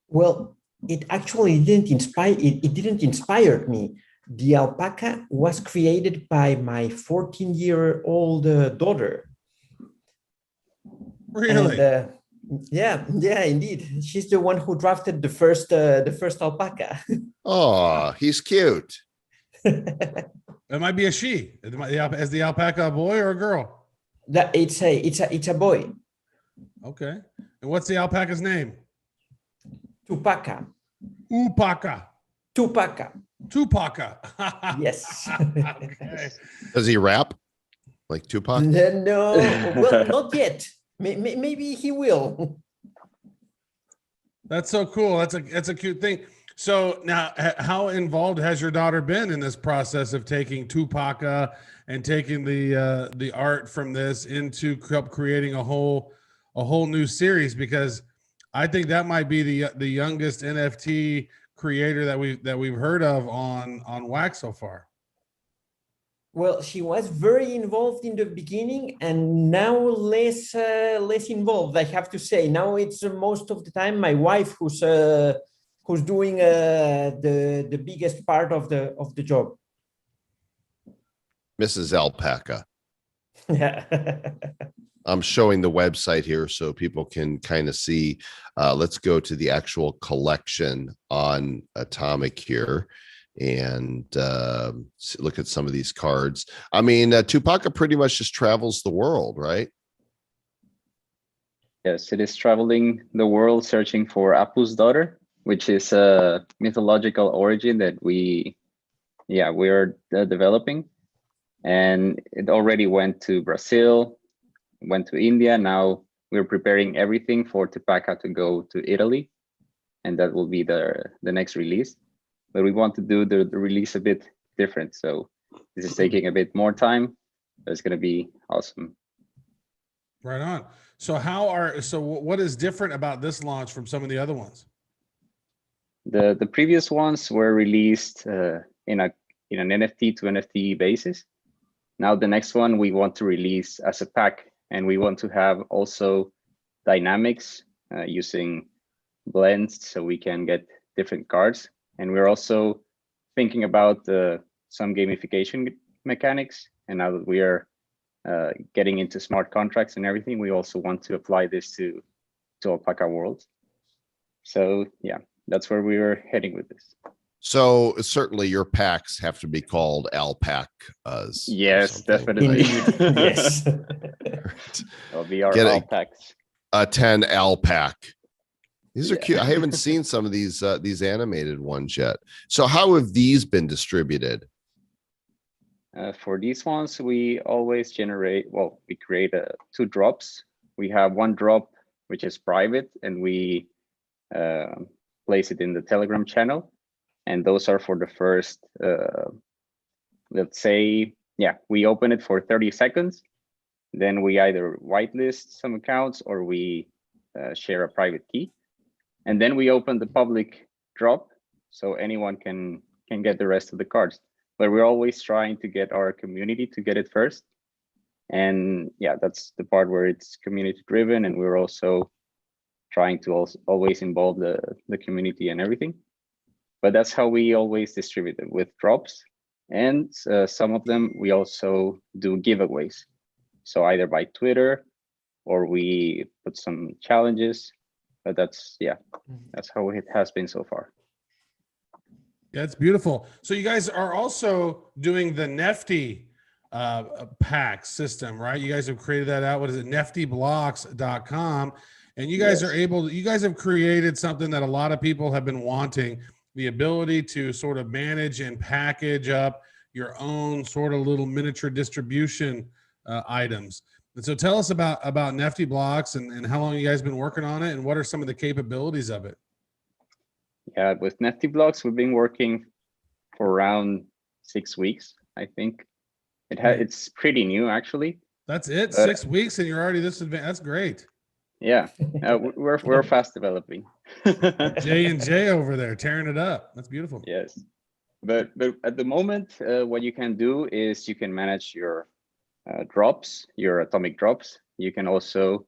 Well, it actually didn't inspire it didn't inspire me. The alpaca was created by my 14-year-old daughter. Really? And, yeah, indeed. She's the one who drafted the first alpaca. Oh, he's cute. It might be a she. Is the alpaca a boy or a girl? That it's a boy. Okay. And what's the alpaca's name? Tupaca. Upaka. Tupaca. Tupaca. Yes. Okay. Does he rap like Tupac? No, well, not yet. Maybe he will. That's so cool. That's a cute thing. So now, how involved has your daughter been in this process of taking Tupaca and taking the art from this into creating a whole new series? Because I think that might be the youngest NFT creator that we've heard of on Wax so far. Well, she was very involved in the beginning, and now less involved. I have to say, now it's most of the time my wife who's doing the biggest part of the job. Mrs. Alpaca. Yeah. I'm showing the website here so people can kind of see. Let's go to the actual collection on Atomic here and look at some of these cards. I mean, Tupaca pretty much just travels the world, right? Yes, it is traveling the world searching for Apu's daughter, which is a mythological origin that we are developing. And it already went to Brazil, went to India. Now we're preparing everything for Tupaca to go to Italy, and that will be the next release. But we want to do the release a bit different. So this is taking a bit more time, but it's going to be awesome. Right on. So what is different about this launch from some of the other ones? The previous ones were released in an NFT to NFT basis. Now the next one we want to release as a pack, and we want to have also dynamics using blends so we can get different cards. And we're also thinking about some gamification mechanics. And now that we are getting into smart contracts and everything, we also want to apply this to AlpacaWorlds. So yeah, that's where we were heading with this. So certainly your packs have to be called Alpacas. Yes, definitely. Yes. It'll be our Get Alpacas. A 10 Alpac. These are Yeah. cute. I haven't seen some of these animated ones yet. So how have these been distributed? For these ones, we always we create 2 drops. We have one drop, which is private, and we place it in the Telegram channel. And those are for the first, let's say, we open it for 30 seconds. Then we either whitelist some accounts or we share a private key. And then we open the public drop so anyone can get the rest of the cards. But we're always trying to get our community to get it first. And yeah, that's the part where it's community driven, and we're also trying to always involve the community and everything. But that's how we always distribute it, with drops. And some of them we also do giveaways. So either by Twitter or we put some challenges. But that's how it has been so far. Yeah, it's beautiful. So you guys are also doing the Nifty pack system, right? You guys have created that out. What is it? niftyblocks.com. And you guys you guys have created something that a lot of people have been wanting, the ability to sort of manage and package up your own sort of little miniature distribution items. And so tell us about Nifty Blocks and how long you guys been working on it, and what are some of the capabilities of it? Yeah, with Nifty Blocks, we've been working for around 6 weeks, I think. It's pretty new, actually. That's it. 6 weeks and you're already this advanced. That's great. Yeah, we're fast developing. J&J over there tearing it up. That's beautiful. Yes, but at the moment, what you can do is you can manage your drops, your atomic drops. You can also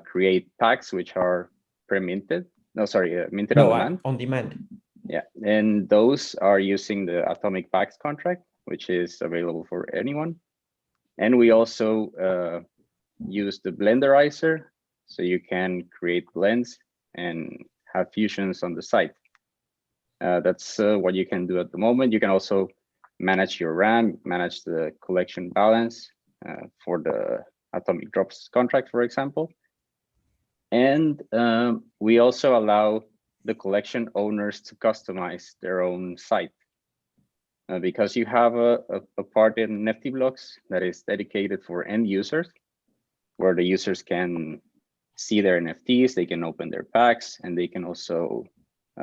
create packs which are pre-minted. No, sorry, minted on demand. On demand. Yeah, and those are using the atomic packs contract, which is available for anyone. And we also use the blenderizer, so you can create blends and have fusions on the site. That's what you can do at the moment. You can also manage your RAM, manage the collection balance for the atomic drops contract, for example. And we also allow the collection owners to customize their own site. Because you have a part in Nifty blocks that is dedicated for end users, where the users can see their NFTs, they can open their packs, and they can also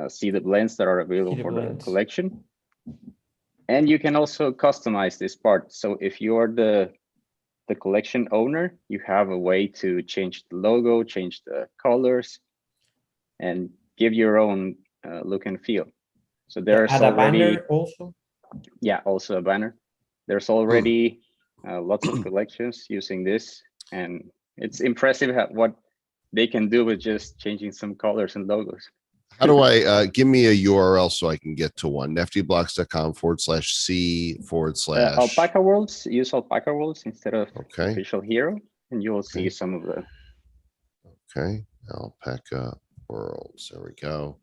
see the blends that are available for the collection. And you can also customize this part. So if you're the collection owner, you have a way to change the logo, change the colors, and give your own look and feel. So there's add already a banner also. Yeah, also a banner. There's already lots of collections using this, and it's impressive what they can do with just changing some colors and logos. How do I give me a URL so I can get to one? niftyblocks.com/c/ AlpacaWorlds. Use AlpacaWorlds instead of Okay. Official Hero, and you will see Okay. some of the. Okay, Alpaca Worlds. There we go.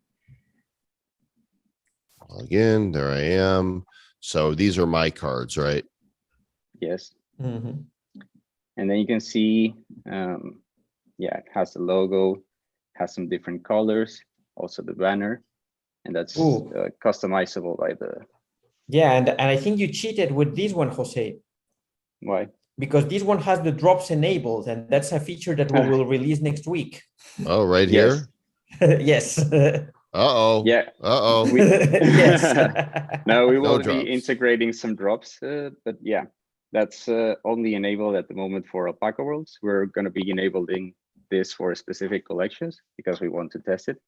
Again, there I am. So these are my cards, right? Yes. Mhm. And then you can see, yeah, it has the logo, has some different colors, also the banner, and that's customizable by the. Yeah, and I think you cheated with this one, Jose, Why? because this one has the drops enabled, and that's a feature that we will release next week. Oh, right Yes. here. Yes. Uh-oh. Yeah. Uh-oh. Yes. No, we will drops. be integrating some drops, but yeah, that's only enabled at the moment for AlpacaWorlds. We're going to be enabling this for specific collections because we want to test it.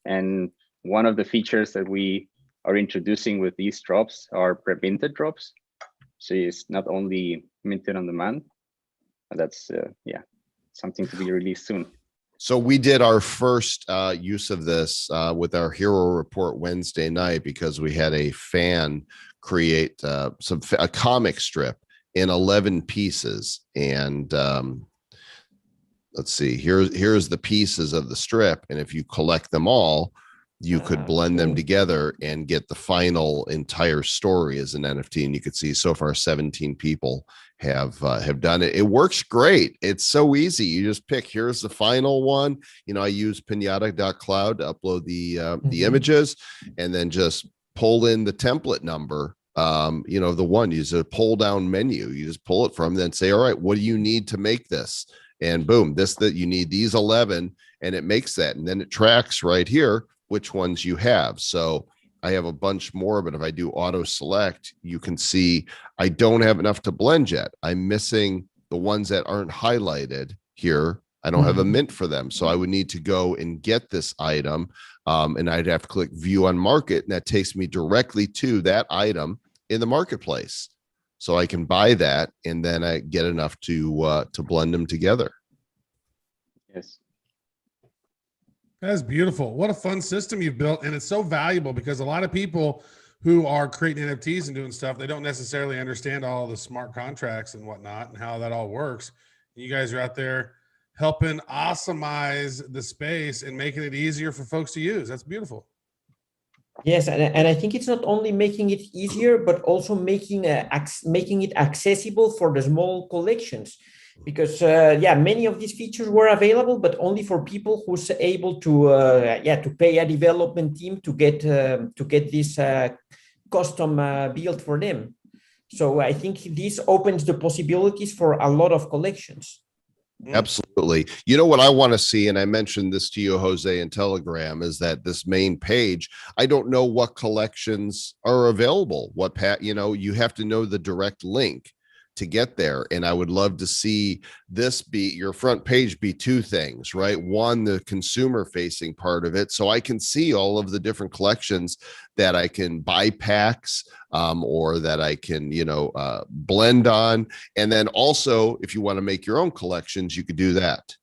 And one of the features that we are introducing with these drops are pre-minted drops. So it's not only minted on demand. That's yeah, something to be released soon. So we did our first use of this with our Hero Report Wednesday night because we had a fan create a comic strip in 11 pieces. And let's see, here's the pieces of the strip. And if you collect them all, you could blend them together and get the final entire story as an NFT. And you could see so far 17 people have done it. It works great. It's so easy. You just pick, here's the final one. You know, I use pinata.cloud to upload the images and then just pull in the template number. You know, the one, use a pull down menu. You just pull it from, then say, all right, what do you need to make this? And boom, that you need these 11, and it makes that. And then it tracks right here which ones you have. So I have a bunch more, but if I do auto select, you can see I don't have enough to blend yet. I'm missing the ones that aren't highlighted here. I don't have a mint for them. So I would need to go and get this item. And I'd have to click view on market. And that takes me directly to that item in the marketplace. So I can buy that, and then I get enough to blend them together. Yes. That's beautiful. What a fun system you've built. And it's so valuable because a lot of people who are creating NFTs and doing stuff, they don't necessarily understand all the smart contracts and whatnot and how that all works. You guys are out there helping awesomize the space and making it easier for folks to use. That's beautiful. Yes, and I think it's not only making it easier, but also making it accessible for the small collections. Because yeah, many of these features were available, but only for people who's able to to pay a development team to get this custom built for them. So I think this opens the possibilities for a lot of collections. Absolutely. You know what I want to see, and I mentioned this to you, Jose, in Telegram, is that this main page, I don't know what collections are available. You have to know the direct link to get there. And I would love to see this be your front page be two things, right? One, the consumer facing part of it. So I can see all of the different collections that I can buy packs or that I can, blend on. And then also, if you want to make your own collections, you could do that.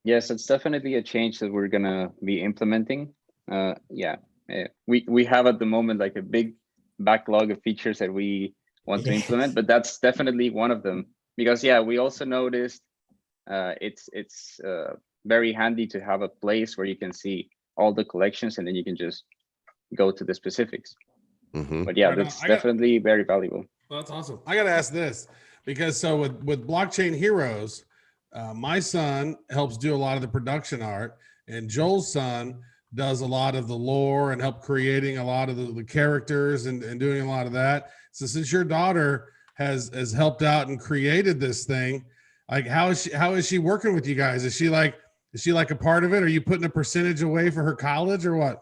Yes, it's definitely a change that we're going to be implementing. We have at the moment like a big backlog of features that we want to implement, but that's definitely one of them. Because we also noticed it's very handy to have a place where you can see all the collections and then you can just go to the specifics. But that's definitely very valuable. Well, that's awesome. I got to ask this because so with Blockchain Heroes, my son helps do a lot of the production art, and Joel's son does a lot of the lore and help creating a lot of the characters and doing a lot of that. So since your daughter has helped out and created this thing, like how is she working with you guys? Is she like a part of it? Are you putting a percentage away for her college or what?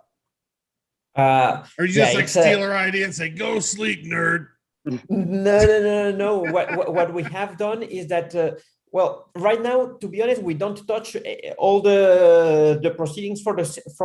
Or you just steal her idea and say, "Go sleep, nerd"? No. What we have done is that right now, to be honest, we don't touch all the proceedings from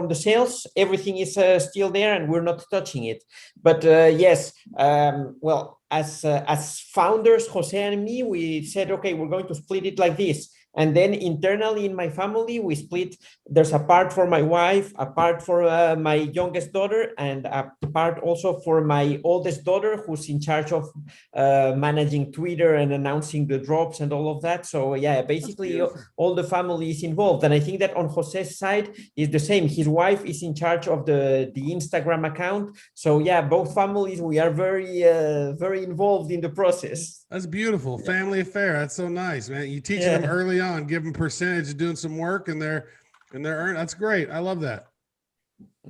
the sales. Everything is still there, and we're not touching it. But yes, as founders, Jose and me, we said, okay, we're going to split it like this. And then internally in my family, we split. There's a part for my wife, a part for my youngest daughter, and a part also for my oldest daughter, who's in charge of managing Twitter and announcing the drops and all of that. So basically all the family is involved. And I think that on Jose's side is the same. His wife is in charge of the Instagram account. So both families, we are very, very involved in the process. That's beautiful. Family affair. That's so nice, man. You teach them early on, give them percentage of doing some work and they're earning. That's great. I love that.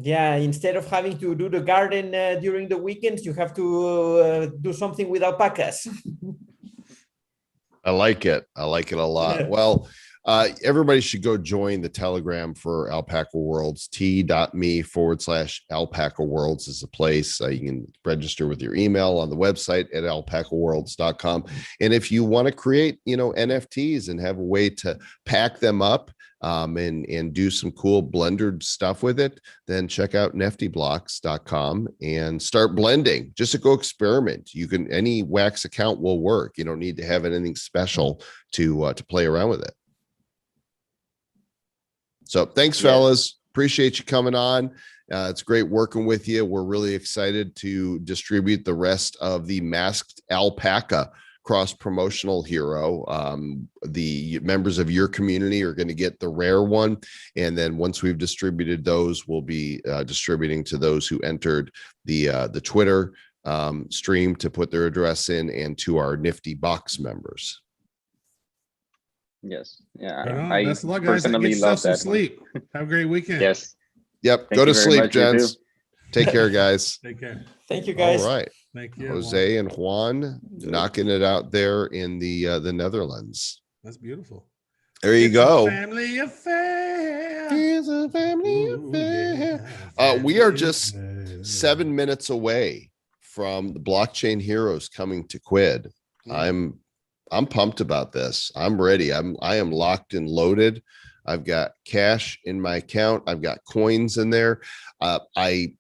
Yeah, instead of having to do the garden during the weekends, you have to do something with alpacas. I like it. I like it a lot. Yeah. Well, everybody should go join the Telegram for AlpacaWorlds. t.me/AlpacaWorlds is the place. You can register with your email on the website at AlpacaWorlds.com. And if you want to create, NFTs and have a way to pack them up and do some cool blended stuff with it, then check out niftyblocks.com and start blending. Just to go experiment. Any Wax account will work. You don't need to have anything special to play around with it. So thanks, fellas. Appreciate you coming on. It's great working with you. We're really excited to distribute the rest of the Masked Alpaca cross-promotional hero. The members of your community are going to get the rare one. And then once we've distributed those, we'll be distributing to those who entered the Twitter stream to put their address in, and to our Nifty box members. Yes. I best of luck, guys. Personally love that. Sleep. Have a great weekend. Yes. Yep. Go to sleep, gents. Take care, guys. Take care. Thank you, guys. All right. Thank you, Jose and Juan knocking it out there in the Netherlands. That's beautiful. There you go. Family affair. It's a family affair. We are just 7 minutes away from the Blockchain Heroes coming to Quidd. I'm pumped about this. I'm ready. I am locked and loaded. I've got cash in my account. I've got coins in there. I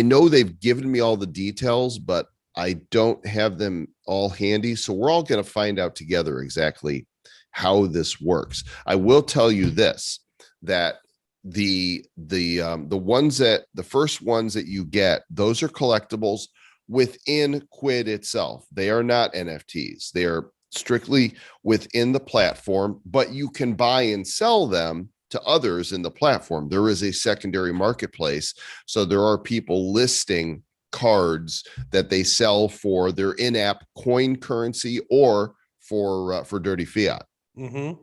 know they've given me all the details, but I don't have them all handy. So we're all going to find out together exactly how this works. I will tell you this, that the first ones that you get, those are collectibles within Quidd itself. They are not NFTs. They are strictly within the platform, but you can buy and sell them to others in the platform. There is a secondary marketplace. So there are people listing cards that they sell for their in-app coin currency or for dirty fiat. Mm-hmm.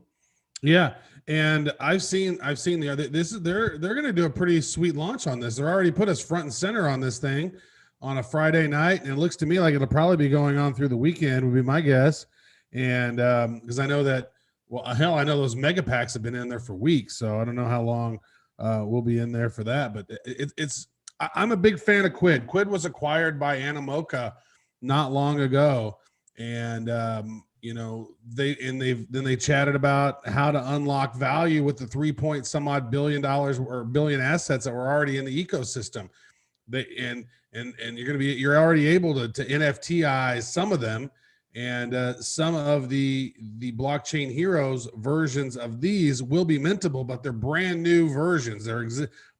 Yeah. And I've seen the other, they're going to do a pretty sweet launch on this. They're already put us front and center on this thing on a Friday night. And it looks to me like it'll probably be going on through the weekend, would be my guess. And because I know that, well, hell, I know those mega packs have been in there for weeks, so I don't know how long we'll be in there for that. But I'm a big fan of Quidd. Quidd was acquired by Animoca not long ago, and you know, they chatted about how to unlock value with the 3 some odd billion dollars or billion assets that were already in the ecosystem. And you're already able to NFTize some of them, and some of the blockchain heroes versions of these will be mintable, but they're brand new versions. They're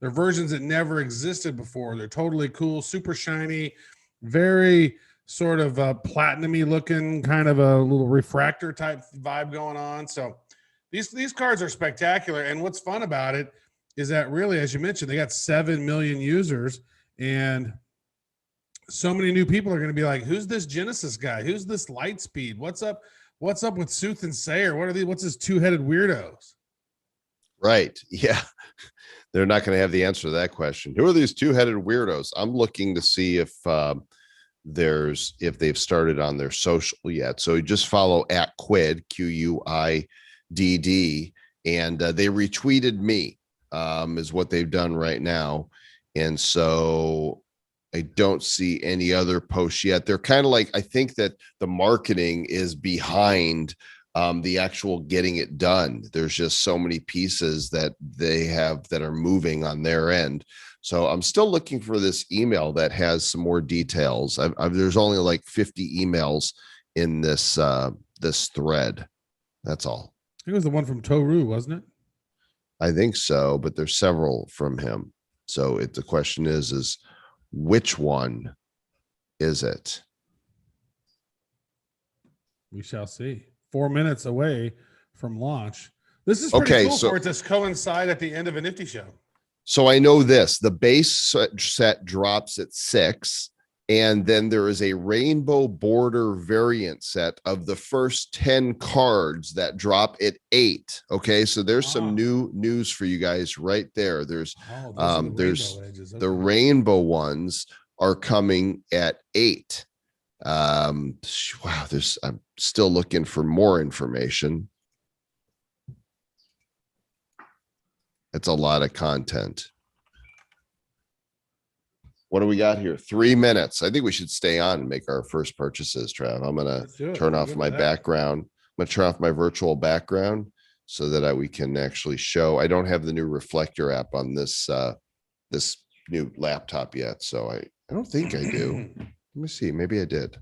versions that never existed before. They're totally cool, super shiny, very sort of platinum-y looking, kind of a little refractor type vibe going on. So these cards are spectacular. And what's fun about it is that really, as you mentioned, they got 7 million users, and so many new people are going to be like, who's this Genesis guy? Who's this Lightspeed? What's up with Sooth and Sayer? What's this two-headed weirdos? Right. Yeah. They're not going to have the answer to that question. Who are these two-headed weirdos? I'm looking to see if they've started on their social yet. So just follow at Quidd, QUIDD, and they retweeted me, is what they've done right now. And so I don't see any other posts yet. They're kind of like, I think that the marketing is behind the actual getting it done. There's just so many pieces that they have that are moving on their end. So I'm still looking for this email that has some more details. There's only like 50 emails in this this thread. That's all. I think it was the one from Toru, wasn't it? I think so, but there's several from him. So the question is which one is it? We shall see. 4 minutes away from launch. This is pretty cool for it to coincide at the end of a Nifty show. So I know this, the base set drops at 6, and then there is a rainbow border variant set of the first 10 cards that drop at 8. Okay. So there's some new news for you guys right there. There's the rainbow ones are coming at 8. Wow. I'm still looking for more information. It's a lot of content. What do we got here? 3 minutes. I think we should stay on and make our first purchases, Trav. I'm going to turn off my background. I'm going to turn off my virtual background so that we can actually show. I don't have the new reflector app on this this new laptop yet, so I don't think I do. Let me see. Maybe I did.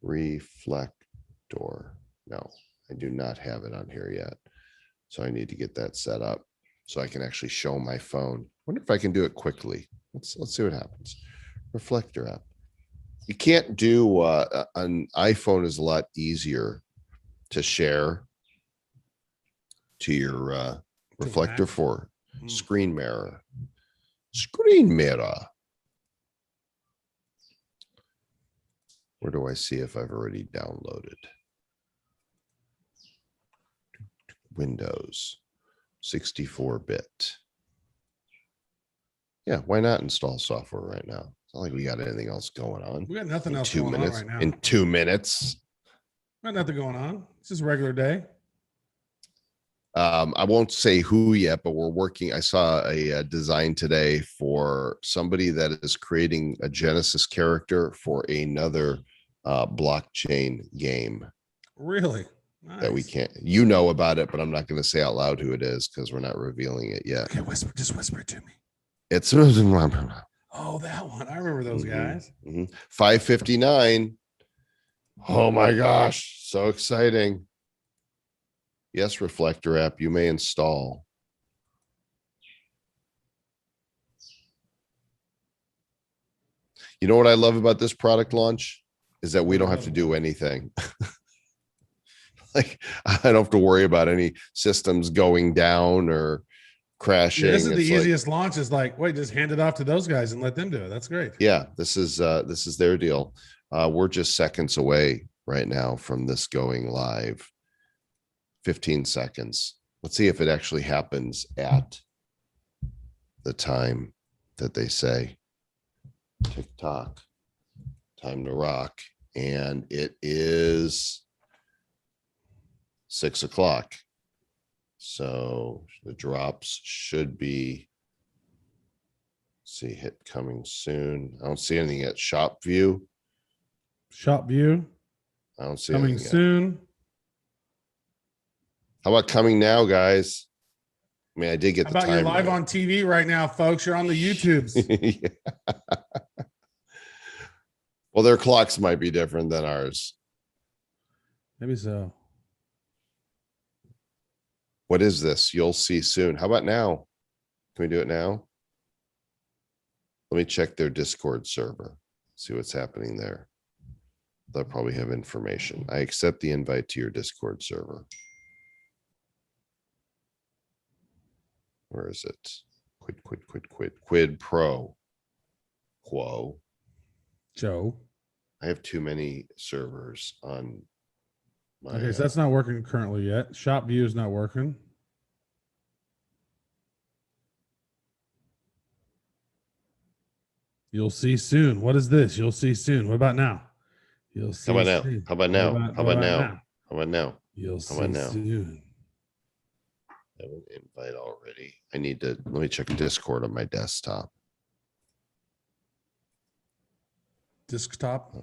Reflector. No, I do not have it on here yet. So I need to get that set up so I can actually show my phone. Wonder if I can do it quickly. Let's see what happens. Reflector app. You can't do an iPhone is a lot easier to share to your reflector for screen mirror. Screen mirror. Where do I see if I've already downloaded? Windows 64-bit. Yeah, why not install software right now? It's not like we got anything else going on. We got nothing else going on right now. In 2 minutes. Got nothing going on. It's just a regular day. I won't say who yet, but we're working. I saw a design today for somebody that is creating a Genesis character for another blockchain game. Really? Nice. That we can't, you know about it, but I'm not going to say out loud who it is because we're not revealing it yet. Okay, just whisper it to me. It's oh, that one. I remember those guys. 559. Oh my gosh, so exciting. Yes, Reflector app, you may install. You know what I love about this product launch is that we don't have to do anything. Like I don't have to worry about any systems going down or crashing. Yeah, this is the easiest launch. Is like, wait, just hand it off to those guys and let them do it. That's great. Yeah, this is their deal. We're just seconds away right now from this going live. 15 seconds. Let's see if it actually happens at the time that they say. TikTok, time to rock. And it is 6 o'clock. So the drops should be, see, hit coming soon. I don't see anything yet. Shop view. Shop view I don't see coming anything yet. soon. How about coming now, guys? I mean, I did get How the about you're time live right. on TV right now, folks? You're on the YouTubes. Yeah. Well, their clocks might be different than ours. Maybe so. What is this? You'll see soon. How about now? Can we do it now? Let me check their Discord server, see what's happening there. They'll probably have information. I accept the invite to your Discord server. Where is it? Quidd Pro. Quo. Joe. I have too many servers on my. Okay, so that's not working currently yet. Shop view is not working. You'll see soon. What is this? You'll see soon. What about now? You'll see. How about now? soon. How about now? What How about now? How about now? You'll How see about now? soon. I have an invite already. I need to, let me check Discord on my desktop. Desktop.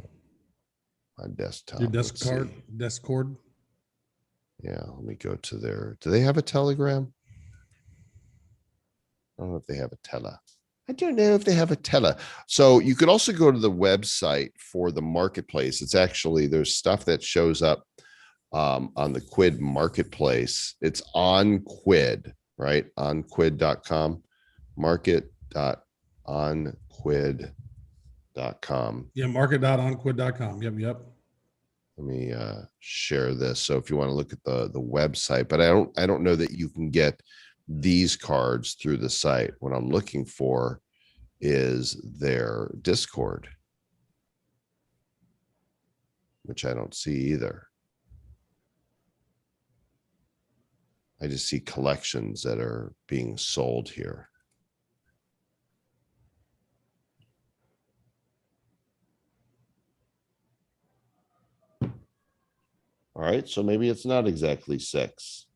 My desktop. Your let's Discord. see. Discord. Yeah, let me go to their, do they have a Telegram? I don't know if they have a Tele. I don't know if they have a Tele. So you could also go to the website for the marketplace. It's actually, there's stuff that shows up on the Quidd marketplace. It's on Quidd, right? On quidd.com, market.onquidd.com. Yeah, market.onquidd.com. Yep. Let me share this. So if you want to look at the website, but I don't know that you can get these cards through the site. What I'm looking for is their Discord, which I don't see either. I just see collections that are being sold here. All right, so maybe it's not exactly 6.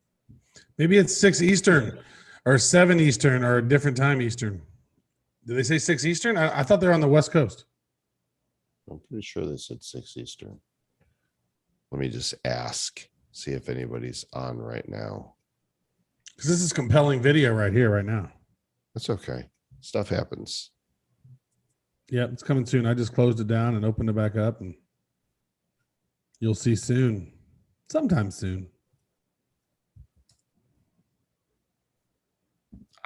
Maybe it's 6 Eastern or 7 Eastern or a different time Eastern. Did they say 6 Eastern? I thought they're on the West Coast. I'm pretty sure they said 6 Eastern. Let me just ask, see if anybody's on right now. Because this is compelling video right here, right now. That's okay. Stuff happens. Yep, it's coming soon. I just closed it down and opened it back up, and you'll see soon. Sometime soon.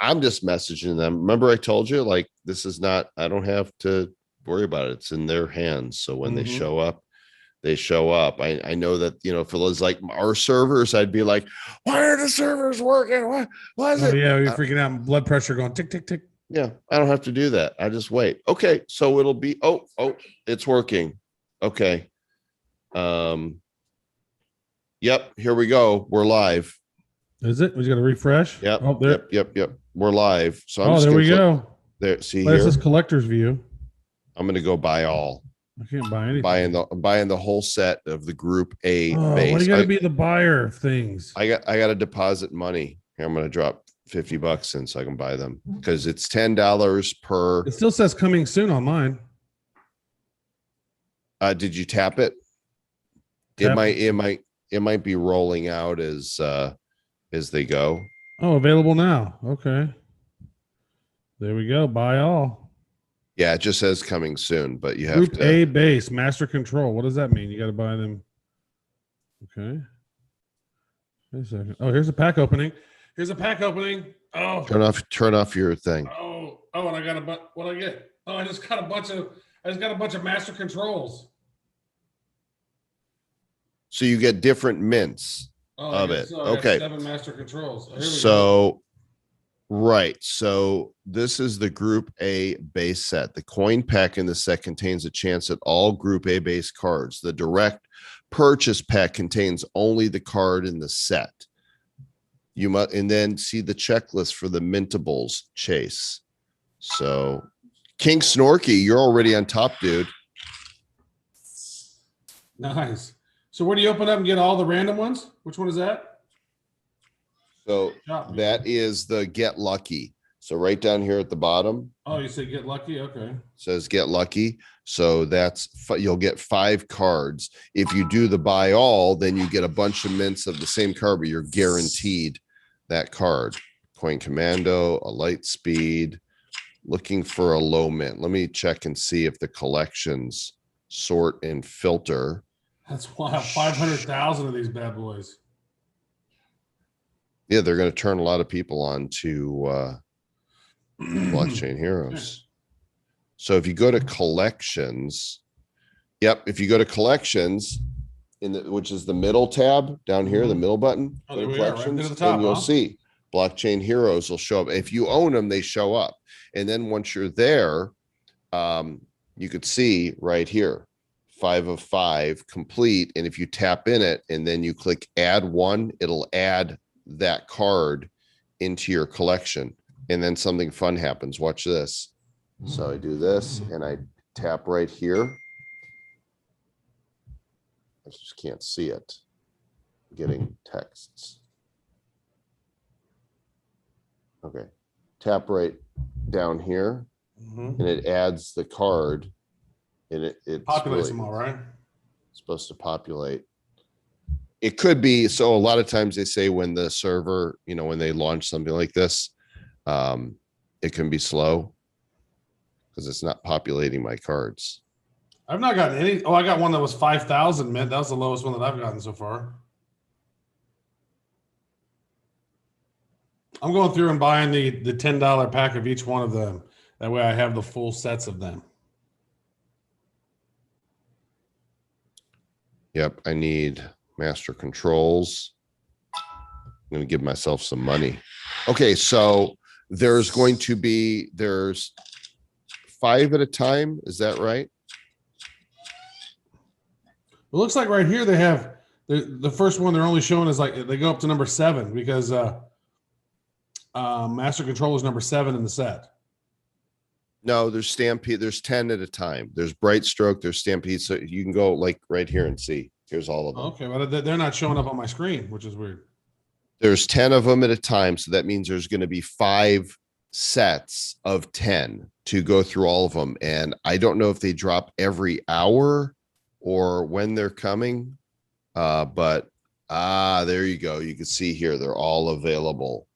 I'm just messaging them. Remember I told you, like, this is not, I don't have to worry about it. It's in their hands. So when they show up, they show up. I know that, you know, if it was like our servers, I'd be like, why are the servers working? Why is it? Yeah, you're freaking out. Blood pressure going tick, tick, tick. Yeah, I don't have to do that. I just wait. Okay, so it'll be, oh, it's working. Okay. Yep, here we go. We're live. Is it? We just got to refresh. Yep. Oh, there. Yep. We're live. So I'm Oh, just there gonna we click go. there. See There's here. this collector's view. I'm gonna go buy all. I can't buy anything. I'm buying the whole set of the Group A Oh, base. why do you got to be the buyer of things? I got to deposit money. Here, I'm gonna drop $50 in so I can buy them because it's $10 per. It still says coming soon on mine. Did you tap it? Tap It might be rolling out as they go. Oh, available now. Okay. There we go. Buy all. Yeah, it just says coming soon, but you have Group to. A base, master control. What does that mean? You got to buy them. Okay. Wait a second. Oh, here's a pack opening. Here's a pack opening. Oh. Turn off your thing. Oh, and I got what I get? Oh, I just got a bunch of master controls. So you get different mints of it. Okay. 7 master controls. Oh, here we go. So, right. So this is the Group A base set. The coin pack in the set contains a chance at all Group A base cards. The direct purchase pack contains only the card in the set. You must, and then see the checklist for the mintables chase. So King Snorky, you're already on top, dude. Nice. So where do you open up and get all the random ones? Which one is that? So Shop view. that is the get lucky. So right down here at the bottom Oh, you say get lucky? Okay. says get lucky. So you'll get 5 cards. If you do the buy all, then you get a bunch of mints of the same card, but you're guaranteed that card. Coin Commando, a light speed, looking for a low mint. Let me check and see if the collections sort and filter. That's why I have 500,000 of these bad boys. Yeah, they're going to turn a lot of people on to blockchain heroes. So if you go to collections, if you go to collections which is the middle tab down here, the middle button, Oh, go there to we are, right collections, to the top, and you'll huh? see blockchain heroes will show up. If you own them, they show up. And then once you're there, you could see right here, 5 of 5 complete. And if you tap in it and then you click add one, it'll add that card into your collection. And then something fun happens. Watch this. So I do this and I tap right here. I just can't see it. I'm getting texts. Okay. Tap right down here and it adds the card and it Populates them all, right? supposed to populate. It could be. So a lot of times they say when the server, when they launch something like this, it can be slow because it's not populating my cards. I've not gotten any. Oh, I got one that was 5,000 mint. That was the lowest one that I've gotten so far. I'm going through and buying the $10 pack of each one of them. That way I have the full sets of them. Yep, I need master controls. I'm going to give myself some money. Okay, so there's 5 at a time. Is that right? It looks like right here they have the first one they're only showing is like they go up to number 7 because master control is number 7 in the set. No, there's Stampede. There's 10 at a time. There's Bright Stroke. There's Stampede. So you can go like right here and see. Here's all of them. Okay, but they're not showing up on my screen, which is weird. There's 10 of them at a time. So that means there's going to be 5 sets of 10 to go through all of them. And I don't know if they drop every hour or when they're coming. But there you go. You can see here, they're all available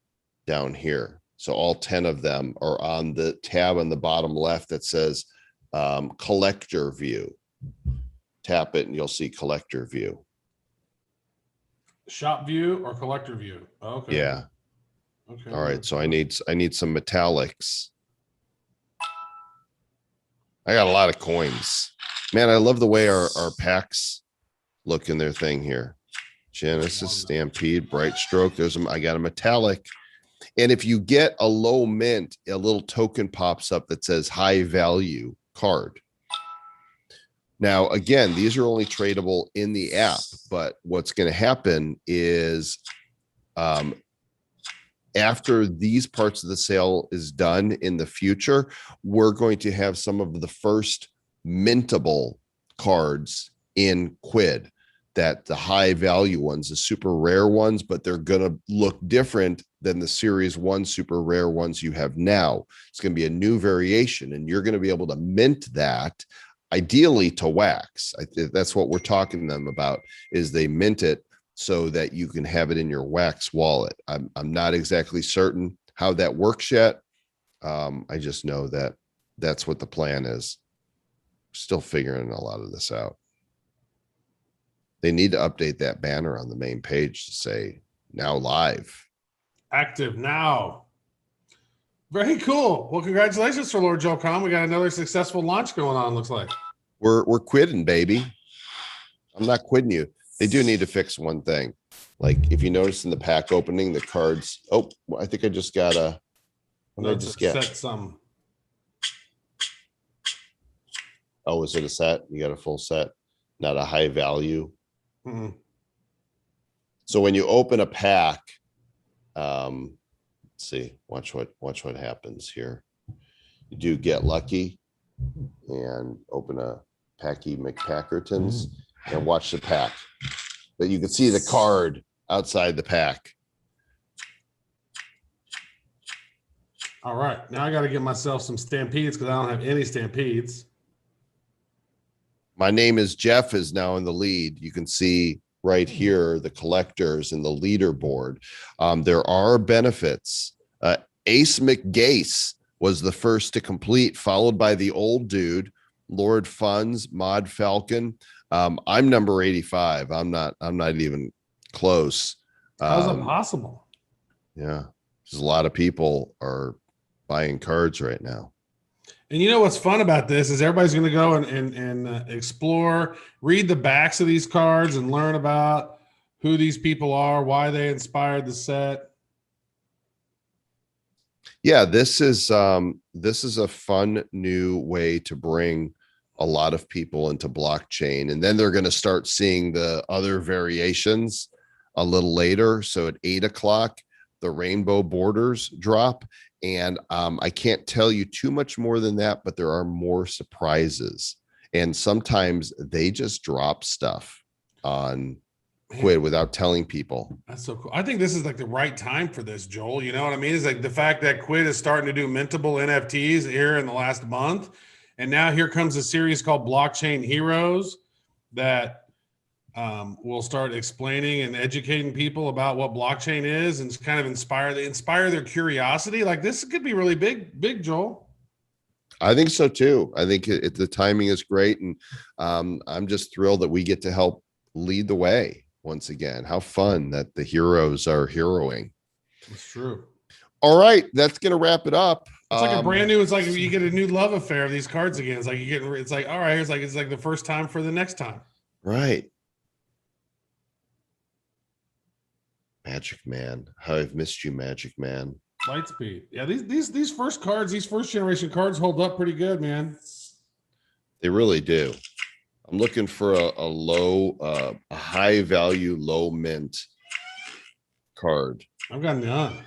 down here. So all 10 of them are on the tab on the bottom left that says collector view. Tap it and you'll see collector view. Shop view or collector view. Okay. Yeah. Okay. All right. So I need some metallics. I got a lot of coins. Man, I love the way our packs look in their thing here. Genesis, Stampede, Bright Stroke. I got a metallic. And if you get a low mint, a little token pops up that says high value card. Now, again, these are only tradable in the app, but what's going to happen is after these parts of the sale is done in the future, we're going to have some of the first mintable cards in Quidd. That the high value ones, the super rare ones, but they're going to look different than the series 1 super rare ones you have now. It's going to be a new variation and you're going to be able to mint that ideally to wax. That's what we're talking to them about, is they mint it so that you can have it in your wax wallet. I'm not exactly certain how that works yet. I just know that that's what the plan is. Still figuring a lot of this out. They need to update that banner on the main page to say now live. Active now. Very cool. Well, congratulations for Lord Joe Khan. We got another successful launch going on, looks like. We're quidding, baby. I'm not quidding you. They do need to fix one thing. Like if you notice in the pack opening, the cards. Oh, I think I just got a. What did I just get? Set some. Oh, is it a set? You got a full set, not a high value. Mm-hmm. So when you open a pack, let's see, watch what happens here. You do get lucky and open a Packy McPackertons. and watch the pack. But you can see the card outside the pack. All right. Now I got to get myself some Stampedes because I don't have any Stampedes. My name is Jeff is now in the lead. You can see right here the collectors and the leaderboard. There are benefits. Ace McGace was the first to complete, followed by the old dude, Lord Funds, Mod Falcon. I'm number 85. I'm not even close. How's that possible? Yeah, because a lot of people are buying cards right now. And you know what's fun about this is everybody's going to go and explore, read the backs of these cards and learn about who these people are, why they inspired the set. Yeah, this is a fun new way to bring a lot of people into blockchain, and then they're going to start seeing the other variations a little later. So at 8 o'clock, the rainbow borders drop, and I can't tell you too much more than that, but there are more surprises, and sometimes they just drop stuff on Quidd without telling people. That's so cool. I think this is like the right time for this, Joel. You know what I mean? It's like the fact that Quidd is starting to do mintable NFTs here in the last month. And now here comes a series called Blockchain Heroes that will start explaining and educating people about what blockchain is and kind of inspire their curiosity. Like this could be really big, Joel. I think so too. I think the timing is great. And I'm just thrilled that we get to help lead the way. Once again, how fun that the heroes are heroing. It's true. All right, that's gonna wrap it up. It's like a brand new. It's like you get a new love affair of these cards again. It's like you get. It's like all right. It's like the first time for the next time. Right. Magic Man, how I've missed you, Magic Man. Lightspeed. Yeah, these first cards, these first generation cards hold up pretty good, man. They really do. I'm looking for a high value, low mint card. I've got none.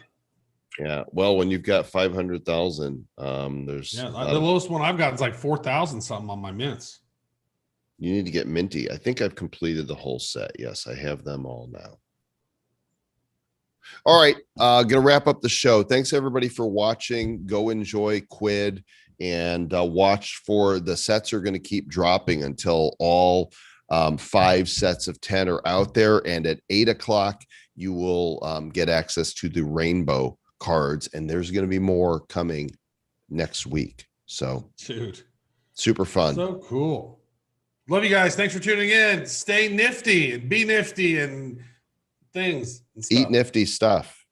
Yeah. Well, when you've got 500,000, there's the lowest one I've got is like 4,000 something on my mints. You need to get minty. I think I've completed the whole set. Yes, I have them all now. All right, gonna wrap up the show. Thanks everybody for watching. Go enjoy Quidd. And watch for the sets are going to keep dropping until all 5 sets of 10 are out there. And at 8 o'clock, you will get access to the rainbow cards. And there's going to be more coming next week. So, dude, super fun. So cool. Love you guys. Thanks for tuning in. Stay nifty and be nifty and things. And eat nifty stuff.